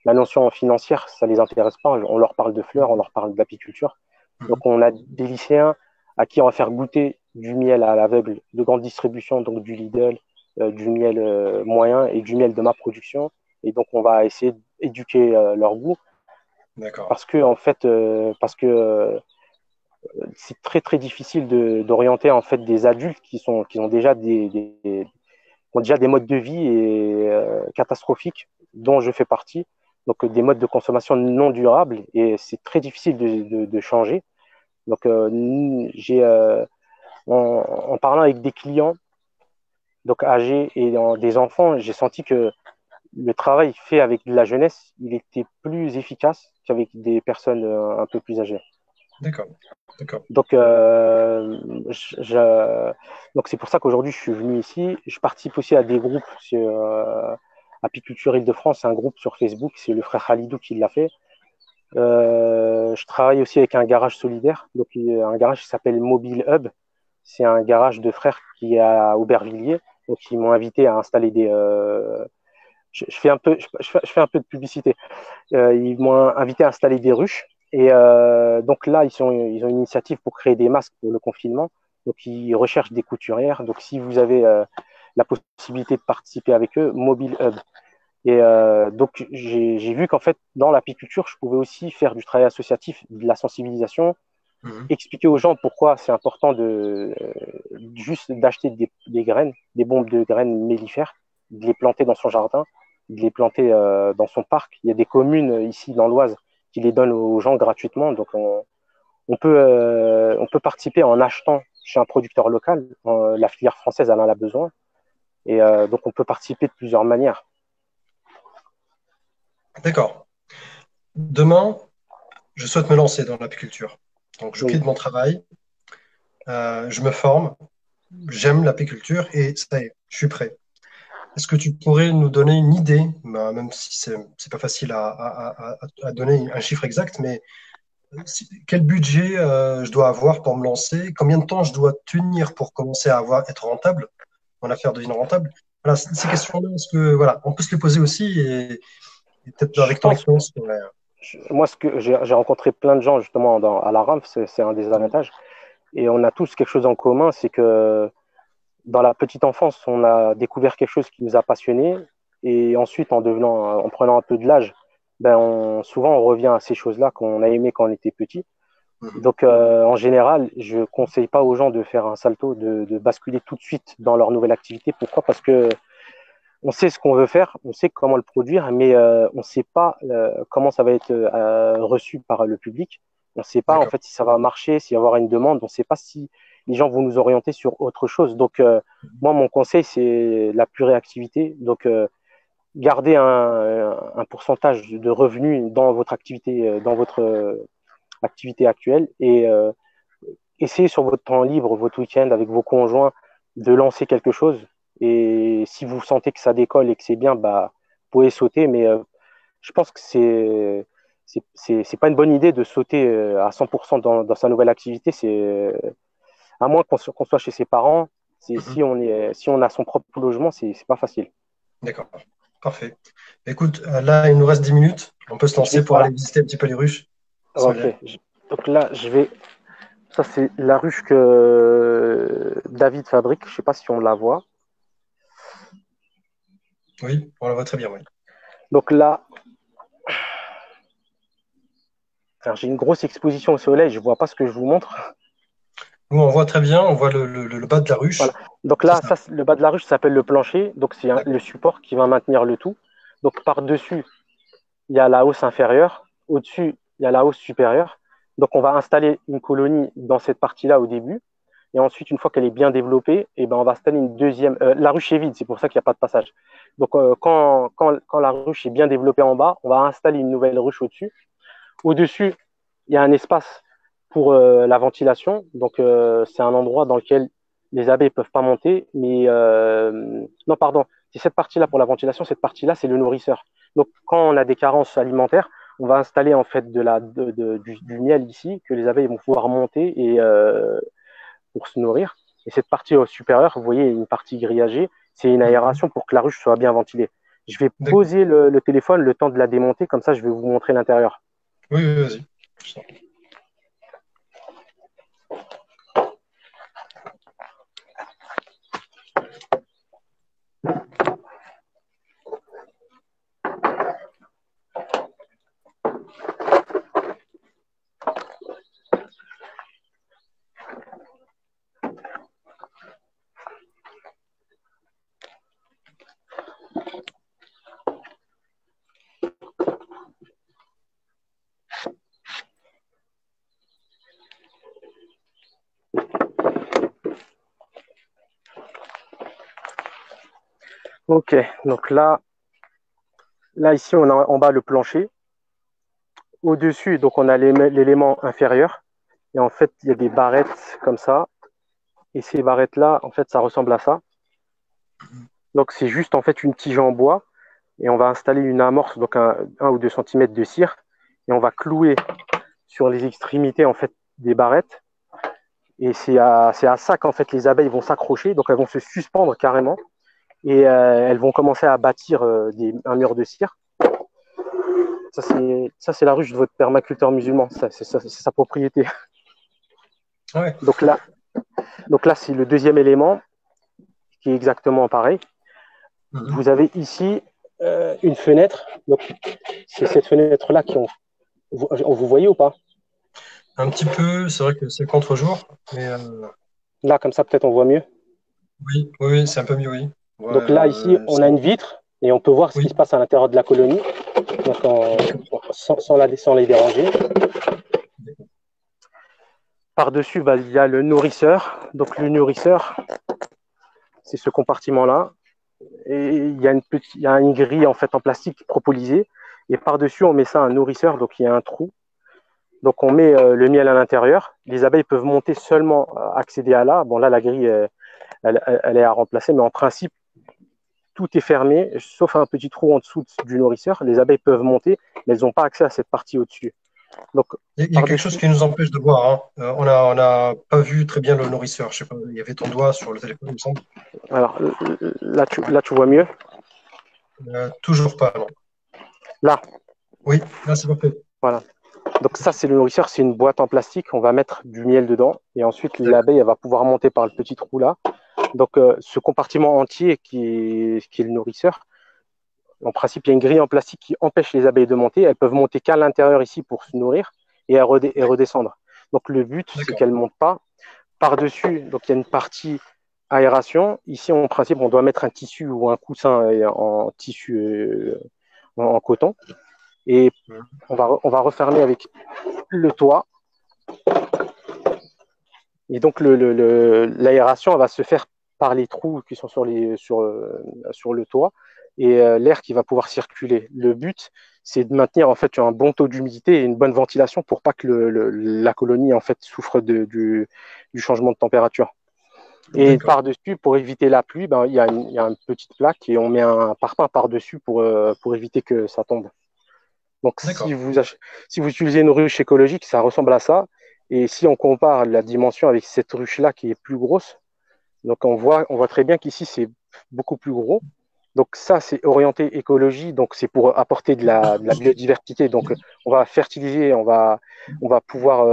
la notion financière, ça les intéresse pas. On leur parle de fleurs, on leur parle d'apiculture. Donc, on a des lycéens à qui on va faire goûter du miel à l'aveugle de grande distribution, donc du Lidl, du miel moyen et du miel de ma production. Et donc, on va essayer d'éduquer leur goût D'accord. parce que, en fait, c'est très, très difficile d'orienter en fait des adultes qui ont déjà ont déjà des modes de vie catastrophiques, dont je fais partie, donc des modes de consommation non durables, et c'est très difficile de changer. Donc, en parlant avec des clients donc âgés et des enfants, j'ai senti que le travail fait avec la jeunesse, il était plus efficace qu'avec des personnes un peu plus âgées. D'accord. D'accord. Donc, donc c'est pour ça qu'aujourd'hui je suis venu ici. Je participe aussi à des groupes sur Apiculture Île-de-France, c'est un groupe sur Facebook, c'est le frère Khalidou qui l'a fait. Je travaille aussi avec un garage solidaire, donc un garage qui s'appelle Mobile Hub. C'est un garage de frères qui est à Aubervilliers, donc ils m'ont invité à installer des. Je fais un peu, je fais un peu de publicité. Ils m'ont invité à installer des ruches. Et donc là, ils ont une initiative pour créer des masques pour le confinement. Donc, ils recherchent des couturières. Donc, si vous avez la possibilité de participer avec eux, Mobile Hub. Et donc, j'ai vu qu'en fait, dans l'apiculture, je pouvais aussi faire du travail associatif, de la sensibilisation, expliquer aux gens pourquoi c'est important juste d'acheter des graines, des bombes de graines mellifères, de les planter dans son jardin, de les planter dans son parc. Il y a des communes ici dans l'Oise qui les donnent aux gens gratuitement. Donc, on peut participer en achetant chez un producteur local. La filière française, elle en a besoin. Et donc, on peut participer de plusieurs manières. D'accord. Demain, je souhaite me lancer dans l'apiculture. Donc, je Oui. quitte mon travail, je me forme, j'aime l'apiculture et ça y est, je suis prêt. Est-ce que tu pourrais nous donner une idée, bah, même si c'est pas facile à donner un chiffre exact, mais quel budget je dois avoir pour me lancer? Combien de temps je dois tenir pour commencer à être rentable, mon affaire devient rentable? Voilà, ces questions-là, est-ce que voilà, on peut se les poser aussi et peut-être Je avec ton pense expérience. Ouais. moi, ce que j'ai rencontré plein de gens justement à la RAMF, c'est un des avantages. Et on a tous quelque chose en commun, c'est que dans la petite enfance, on a découvert quelque chose qui nous a passionnés. Et ensuite, en prenant un peu de l'âge, souvent on revient à ces choses-là qu'on a aimées quand on était petit. Mhm. Donc, en général, je ne conseille pas aux gens de faire un salto, de basculer tout de suite dans leur nouvelle activité. Pourquoi? Parce que on sait ce qu'on veut faire, on sait comment le produire, mais on ne sait pas comment ça va être reçu par le public. On ne sait pas en D'accord. fait si ça va marcher, s'il va y avoir une demande. On ne sait pas si les gens vont nous orienter sur autre chose. Donc, moi, mon conseil, c'est la pure réactivité. Donc, garder un pourcentage de revenus dans votre activité, dans votre activité actuelle et essayez sur votre temps libre, votre week-end avec vos conjoints de lancer quelque chose. Et si vous sentez que ça décolle et que c'est bien, bah, vous pouvez sauter. Mais je pense que c'est pas une bonne idée de sauter à 100% dans sa nouvelle activité. À moins qu'on soit chez ses parents. Mhm. Si on a son propre logement, c'est pas facile. D'accord. Parfait. Écoute, là, il nous reste 10 minutes. On peut se lancer pour aller Voilà. visiter un petit peu les ruches. Ok. Bismillah. Donc là, ça, c'est la ruche que David fabrique. Je sais pas si on la voit. Oui, on la voit très bien, oui. Donc là, alors, j'ai une grosse exposition au soleil. Je vois pas ce que je vous montre. Nous, on voit très bien, on voit le bas de la Voilà. ruche. Donc C'est là, ça. le bas de la ruche s'appelle le plancher. Donc c'est le D'accord. support qui va maintenir le tout. Donc par-dessus, il y a la hausse inférieure. Au-dessus, il y a la hausse supérieure. Donc on va installer une colonie dans cette partie-là au début. Et ensuite, une fois qu'elle est bien développée, et ben, on va installer une deuxième. La ruche est vide, c'est pour ça qu'il n'y a pas de passage. Donc, quand la ruche est bien développée en bas, on va installer une nouvelle ruche au-dessus. Au-dessus, il y a un espace pour la ventilation. Donc, c'est un endroit dans lequel les abeilles ne peuvent pas monter. Mais non, pardon, c'est cette partie-là pour la ventilation. Cette partie-là, c'est le nourrisseur. Donc, quand on a des carences alimentaires, on va installer en fait du miel ici que les abeilles vont pouvoir monter et pour se nourrir. Et cette partie supérieure, vous voyez, une partie grillagée, c'est une aération pour que la ruche soit bien ventilée. Je vais D'accord. poser le téléphone le temps de la démonter, comme ça je vais vous montrer l'intérieur. Oui, oui, vas-y. Ok, donc là ici on a en bas le plancher. Au-dessus, donc on a l'élément inférieur. Et en fait, il y a des barrettes comme ça. Et ces barrettes-là, en fait, ça ressemble à ça. Donc c'est juste en fait une tige en bois. Et on va installer une amorce, donc 1 ou 2 centimètres de cire. Et on va clouer sur les extrémités en fait des barrettes. Et c'est à ça qu'en fait les abeilles vont s'accrocher. Donc elles vont se suspendre carrément. Et elles vont commencer à bâtir un mur de cire. Ça, c'est la ruche de votre permaculteur musulman. C'est sa propriété. Ouais. Donc là, c'est le deuxième élément qui est exactement pareil. Mhm. Vous avez ici une fenêtre. Donc, c'est cette fenêtre-là vous voyez ou pas? Un petit peu, c'est vrai que c'est le contre-jour, mais Là, comme ça, peut-être on voit mieux. oui, oui, oui, c'est un peu mieux, oui. Ouais, Donc là, ici, on a une vitre et on peut voir ce qui oui, se passe à l'intérieur de la colonie. Donc, d'accord. sans les déranger. Par-dessus, bah, il y a le nourrisseur. Donc, le nourrisseur, c'est ce compartiment-là. Et il y a une grille en fait en plastique propolisée. Et par-dessus, on met ça un nourrisseur. Donc, il y a un trou. Donc, on met le miel à l'intérieur. Les abeilles peuvent monter seulement accéder à là. Bon, là, la grille, elle est à remplacer. Mais en principe, tout est fermé, sauf un petit trou en dessous du nourrisseur. Les abeilles peuvent monter, mais elles n'ont pas accès à cette partie au-dessus. Donc, Il y a quelque chose par-dessus, qui nous empêche de voir, hein. On a pas vu très bien le nourrisseur. Je sais pas, il y avait ton doigt sur le téléphone, il me semble. alors là, tu vois mieux. Toujours pas, non. Là, Oui, là, c'est parfait. voilà. Donc ça, c'est le nourrisseur, c'est une boîte en plastique. On va mettre du miel dedans. Et ensuite, D'accord. l'abeille, elle va pouvoir monter par le petit trou là. Donc, ce compartiment entier qui est le nourrisseur, en principe, il y a une grille en plastique qui empêche les abeilles de monter. Elles peuvent monter qu'à l'intérieur ici pour se nourrir et redescendre. Donc, le but, c'est D'accord. qu'elles ne montent pas. Par-dessus, donc il y a une partie aération. Ici, en principe, on doit mettre un tissu ou un coussin en tissu en coton. Et Mhm. on va refermer avec le toit. Et donc, l'aération va se faire par les trous qui sont sur le toit et l'air qui va pouvoir circuler. Le but, c'est de maintenir en fait un bon taux d'humidité et une bonne ventilation pour pas que la colonie en fait souffre du changement de température. Et D'accord. par-dessus, pour éviter la pluie, ben, il y a une petite plaque et on met un parpaing par-dessus pour éviter que ça tombe. Donc, D'accord. si vous utilisez une ruche écologique, ça ressemble à ça. Et si on compare la dimension avec cette ruche-là qui est plus grosse, donc on voit très bien qu'ici, c'est beaucoup plus gros. Donc ça, c'est orienté écologie, donc c'est pour apporter de la biodiversité. Donc on va fertiliser, on va pouvoir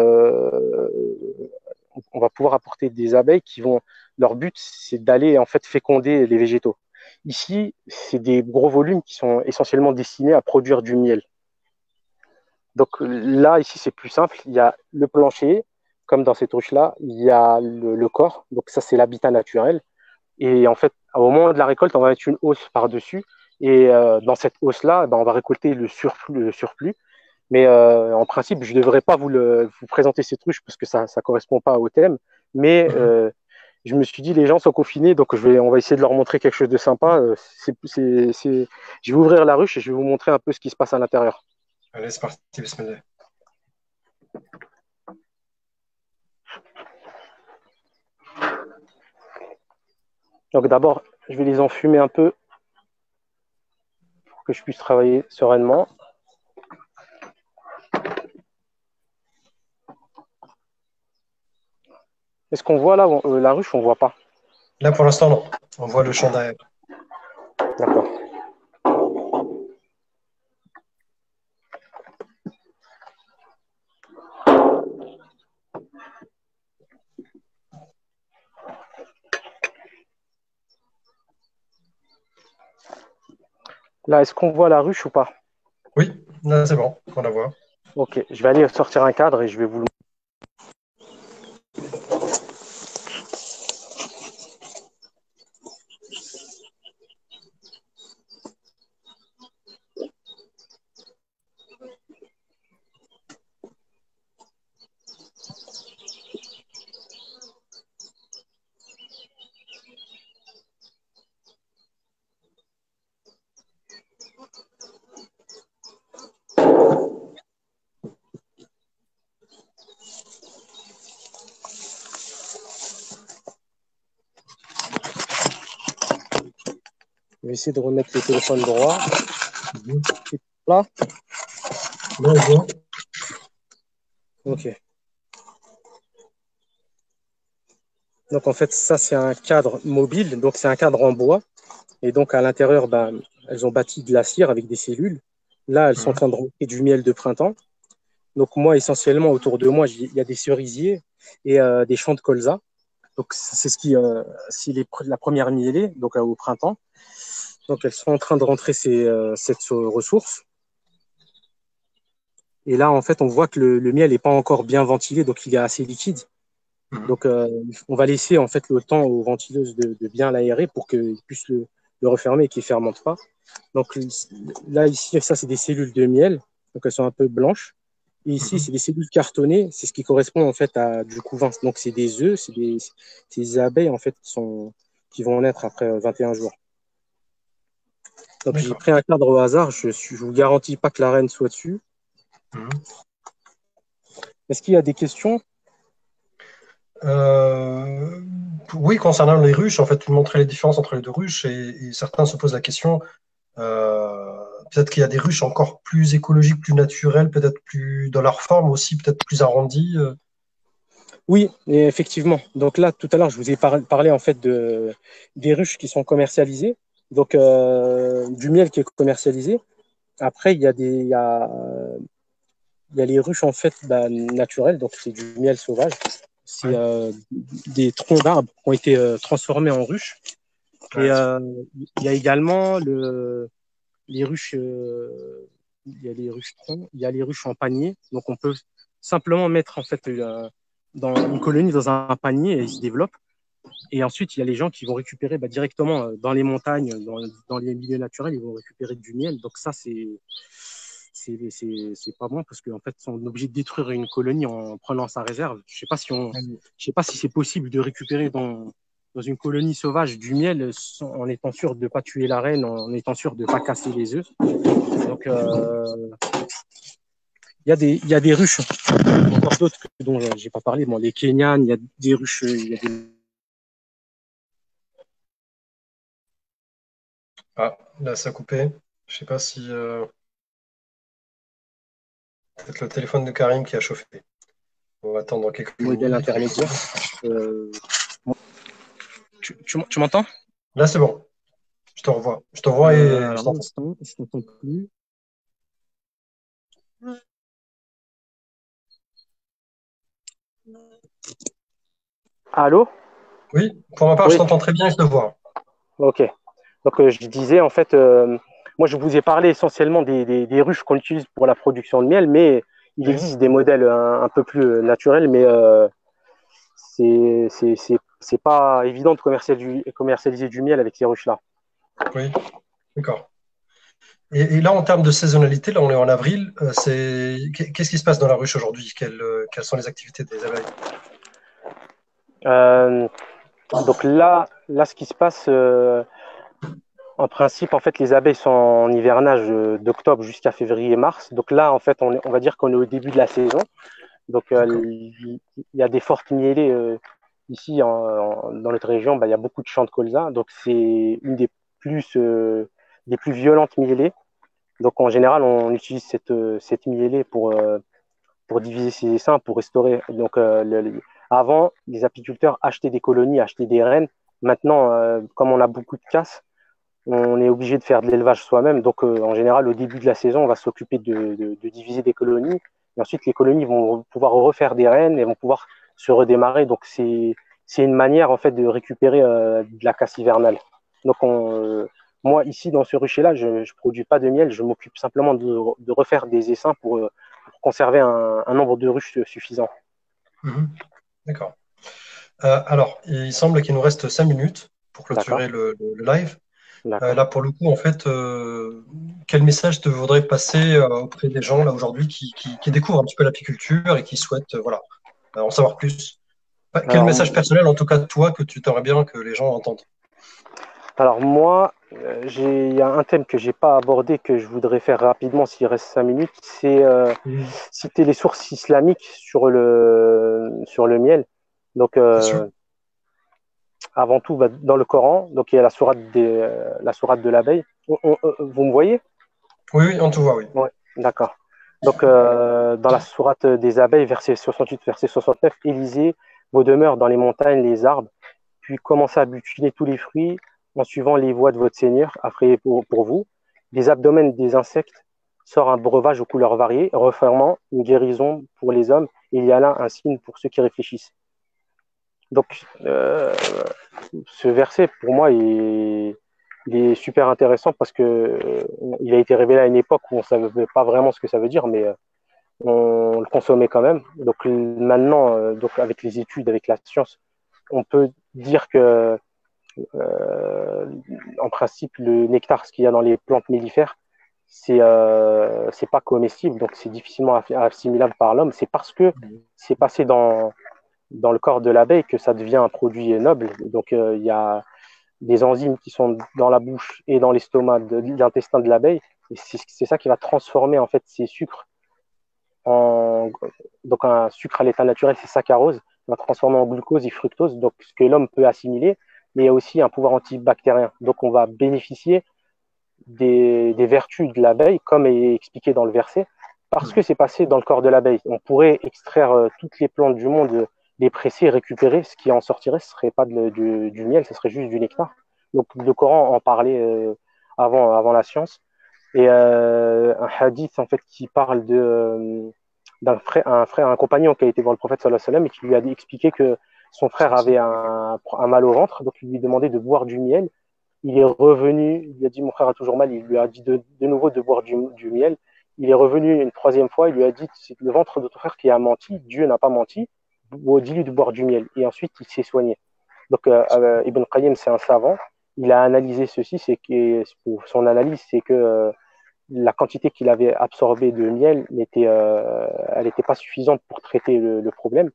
apporter des abeilles qui vont, leur but, c'est d'aller en fait féconder les végétaux. Ici, c'est des gros volumes qui sont essentiellement destinés à produire du miel. Donc là, ici, c'est plus simple. Il y a le plancher, comme dans cette ruche-là. Il y a le corps. Donc ça, c'est l'habitat naturel. Et en fait, au moment de la récolte, on va mettre une hausse par-dessus. Et dans cette hausse-là, ben, on va récolter le surplus. Mais en principe, je ne devrais pas vous présenter cette ruche parce que ça ne correspond pas au thème. Mais Mhm. je me suis dit, les gens sont confinés, donc on va essayer de leur montrer quelque chose de sympa. Je vais ouvrir la ruche et je vais vous montrer un peu ce qui se passe à l'intérieur. Allez, c'est parti, bismillah. Donc d'abord, je vais les enfumer un peu pour que je puisse travailler sereinement. Est-ce qu'on voit là la ruche? On voit pas. Là, pour l'instant, non. On voit le champ derrière. D'accord. Là, est-ce qu'on voit la ruche ou pas? Oui, là, c'est bon, on la voit. Ok, je vais aller sortir un cadre et je vais vous le... Je vais essayer de remettre le téléphone droit. Mhm. Là? Là, on voit. Ok. Donc en fait, ça c'est un cadre mobile, donc c'est un cadre en bois. Et donc à l'intérieur, ben, elles ont bâti de la cire avec des cellules. Là, elles sont en Mhm. train de rentrer du miel de printemps. Donc moi, essentiellement, autour de moi, il y a des cerisiers et des champs de colza. Donc c'est ce qui, la première mielée, donc au printemps. Donc elles sont en train de rentrer cette ressource. Et là, en fait, on voit que le miel n'est pas encore bien ventilé, donc il est assez liquide. Mhm. Donc, on va laisser en fait le temps aux ventileuses de bien l'aérer pour qu'ils puissent le refermer et qu'il ne fermente pas. Donc là, ici, ça, c'est des cellules de miel. Donc, elles sont un peu blanches. Et ici, Mhm. c'est des cellules cartonnées. C'est ce qui correspond en fait à du couvain. Donc, c'est des œufs, c'est des abeilles en fait qui vont naître après 21 jours. Donc, j'ai D'accord. pris un cadre au hasard. Je ne vous garantis pas que la reine soit dessus. Mhm. Est-ce qu'il y a des questions? Euh, oui, concernant les ruches, en fait, tu montrais les différences entre les deux ruches et certains se posent la question, peut-être qu'il y a des ruches encore plus écologiques, plus naturelles, peut-être plus dans leur forme aussi, peut-être plus arrondies. Oui, et effectivement. Donc là, tout à l'heure, je vous ai parlé en fait des ruches qui sont commercialisées, donc du miel qui est commercialisé. Après, il y a les ruches en fait bah, naturelles, donc c'est du miel sauvage. C'est Ouais, des troncs d'arbres qui ont été transformés en ruches. Et ouais, il y a également les ruches, il y a les ruches troncs, il y a les ruches en panier. Donc on peut simplement mettre en fait dans une colonie dans un panier et ils se développent. Et ensuite, il y a les gens qui vont récupérer bah, directement dans les montagnes, dans les milieux naturels, ils vont récupérer du miel. Donc ça, c'est pas bon parce qu'en fait, on est obligé de détruire une colonie en prenant sa réserve. Je sais pas si c'est possible de récupérer dans une colonie sauvage du miel en étant sûr de ne pas tuer la reine, en étant sûr de ne pas casser les œufs. Donc, il y a des ruches, encore d'autres dont je n'ai pas parlé. Bon, les Kenyanes, il y a des ruches, il y a des... ah, là, ça a coupé. Je sais pas si peut-être le téléphone de Karim qui a chauffé. On va attendre quelques modèles minutes. intermédiaires. Tu m'entends? Là, c'est bon. Je te revois. Je te vois et je Alors, un t'entends. instant, je t'entends plus. Allô? Oui, pour ma part, je Oui, t'entends très bien et je te vois. ok. Donc, je disais, en fait, moi, je vous ai parlé essentiellement des ruches qu'on utilise pour la production de miel, mais il Oui, existe des modèles un peu plus naturels, mais c'est pas évident de commercialiser du miel avec ces ruches-là. oui, d'accord. Et là, en termes de saisonnalité, là, on est en avril. Qu'est-ce qui se passe dans la ruche aujourd'hui? Quelles sont les activités des abeilles? Euh, donc là, ce qui se passe, en principe, en fait, les abeilles sont en hivernage d'octobre jusqu'à février-mars. Donc là, en fait, on va dire qu'on est au début de la saison. Donc D'accord. il y a des fortes mielées ici dans notre région. Bah, il y a beaucoup de champs de colza. Donc c'est une des plus violentes mielées. Donc en général, on utilise cette mielée pour diviser ses essaims, pour restaurer. Donc avant, les apiculteurs achetaient des colonies, achetaient des reines. Maintenant, comme on a beaucoup de casse, on est obligé de faire de l'élevage soi-même. Donc, en général, au début de la saison, on va s'occuper de diviser des colonies. Et ensuite, les colonies vont pouvoir refaire des reines et vont pouvoir se redémarrer. Donc, c'est une manière, en fait, de récupérer de la casse hivernale. Donc, moi, ici, dans ce rucher-là, je ne produis pas de miel. Je m'occupe simplement de refaire des essaims pour conserver un nombre de ruches suffisant. Mhm. D'accord. Alors, il semble qu'il nous reste 5 minutes pour D'accord? clôturer le live. D'accord. Là, pour le coup, en fait, quel message te voudrais passer auprès des gens là aujourd'hui qui découvrent un petit peu l'apiculture et qui souhaitent voilà, en savoir plus? Quel Alors, message personnel, en tout cas, toi, que tu t'aimerais bien que les gens entendent? Alors moi, il y a un thème que j'ai pas abordé que je voudrais faire rapidement s'il reste 5 minutes, c'est Mhm. citer les sources islamiques sur le miel. Donc Bien sûr. avant tout, bah, dans le Coran, donc il y a la sourate de l'abeille. Vous me voyez? Oui, oui, on te voit, oui. Oui, d'accord. Donc dans la sourate des abeilles, verset 68, verset 69, Élisez vos demeures dans les montagnes, les arbres, puis commencez à butiner tous les fruits en suivant les voies de votre Seigneur, après pour vous. Des abdomens des insectes sort un breuvage aux couleurs variées, refermant une guérison pour les hommes. Il y a là un signe pour ceux qui réfléchissent. Donc, ce verset, pour moi, il est super intéressant parce que il a été révélé à une époque où on ne savait pas vraiment ce que ça veut dire, mais on le consommait quand même. Donc maintenant, donc avec les études, avec la science, on peut dire que euh, en principe, le nectar, ce qu'il y a dans les plantes mellifères, c'est pas comestible, donc c'est difficilement assimilable par l'homme. C'est parce que Mhm. c'est passé dans le corps de l'abeille que ça devient un produit noble. Donc il y a des enzymes qui sont dans la bouche et dans l'estomac de l'intestin de l'abeille. Et c'est ça qui va transformer en fait ces sucres en donc un sucre à l'état naturel, c'est saccharose, on va transformer en glucose et fructose, donc ce que l'homme peut assimiler, mais il y a aussi un pouvoir antibactérien. Donc on va bénéficier des vertus de l'abeille, comme est expliqué dans le verset, parce que Mhm. c'est passé dans le corps de l'abeille. On pourrait extraire toutes les plantes du monde, les presser, récupérer, ce qui en sortirait, ce ne serait pas du miel, ce serait juste du nectar. Donc le Coran en parlait avant la science. Et un hadith en fait qui parle un compagnon qui a été voir le prophète sallallahu alayhi wa sallam et qui lui a expliqué que son frère avait un mal au ventre, donc il lui demandait de boire du miel. Il est revenu, il lui a dit mon frère a toujours mal, il lui a dit de nouveau de boire du miel. Il est revenu une troisième fois, il lui a dit c'est le ventre de ton frère qui a menti, Dieu n'a pas menti, dis-lui de boire du miel. Et ensuite il s'est soigné. Donc Ibn Qayyim c'est un savant, il a analysé ceci, c'est que pour son analyse c'est que la quantité qu'il avait absorbée de miel elle n'était pas suffisante pour traiter le problème.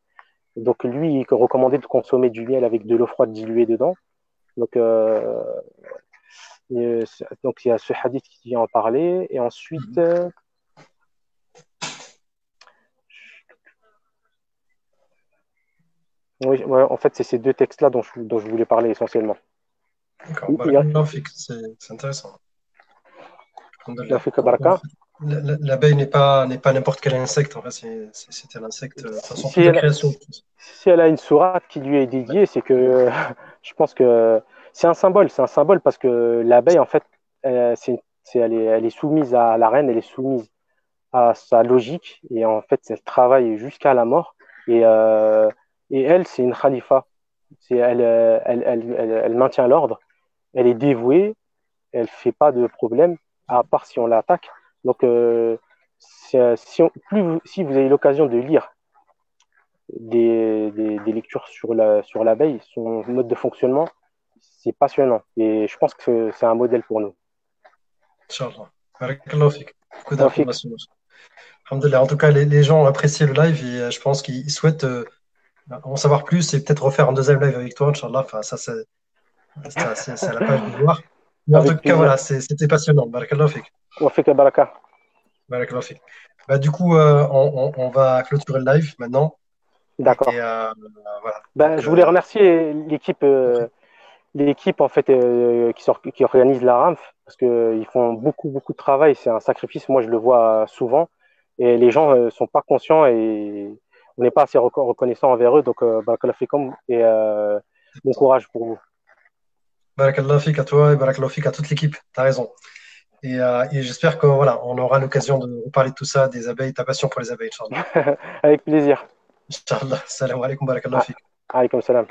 Donc lui, il recommandait de consommer du miel avec de l'eau froide diluée dedans. Donc, donc il y a ce hadith qui en parlait. Et ensuite, Mhm. oui, ouais, en fait, c'est ces deux textes-là dont je voulais parler essentiellement. D'accord. Il y a, Barakallahu fik. C'est intéressant. il a Alhamdulillah. fait Comme quoi, en Kabaraka. fait, l'abeille n'est pas n'importe quel insecte. En fait, c'était l'insecte, de toute façon, Si toute la elle, création. si elle a une sourate qui lui est Ouais. dédiée, c'est que je pense que c'est un symbole. C'est un symbole parce que l'abeille, en fait, elle est soumise à la reine, elle est soumise à sa logique et en fait, elle travaille jusqu'à la mort. Et, euh, et elle, c'est une khalifa. Elle maintient l'ordre, elle est dévouée, elle fait pas de problème, à part si on l'attaque. Donc, si vous avez l'occasion de lire des lectures sur l'abeille, son mode de fonctionnement, c'est passionnant. Et je pense que c'est un modèle pour nous. Inch'Allah. Barakallahu fik. Beaucoup Tawfiq. d'informations. Alhamdulillah. En tout cas, les gens ont apprécié le live et je pense qu'ils souhaitent En savoir plus et peut-être refaire un deuxième live avec toi, Inch'Allah. Enfin, c'est à la page de voir. Mais en tout Avec cas, plaisir. voilà, c'était passionnant. Barakallahu fik. On fait que baraka. Barakallahu fik. Bah, du coup, on va clôturer le live maintenant. Et D'accord. voilà. Ben, Donc, je voulais remercier l'équipe en fait qui organise la RAMF parce qu'ils font beaucoup de travail. C'est un sacrifice. Moi, je le vois souvent et les gens sont pas conscients et on n'est pas assez reconnaissant envers eux. Donc, barakallahu fikum et bon courage pour vous. barakallahu fik à toi et barakallahu fik à toute l'équipe. Tu as raison. Et j'espère qu'on voilà, on aura l'occasion de reparler de tout ça, des abeilles, ta passion pour les abeilles, Inch'Allah. Avec plaisir. Inch'Allah. Salam alaikum, barakallahu Ah, fik. alaykoum salam.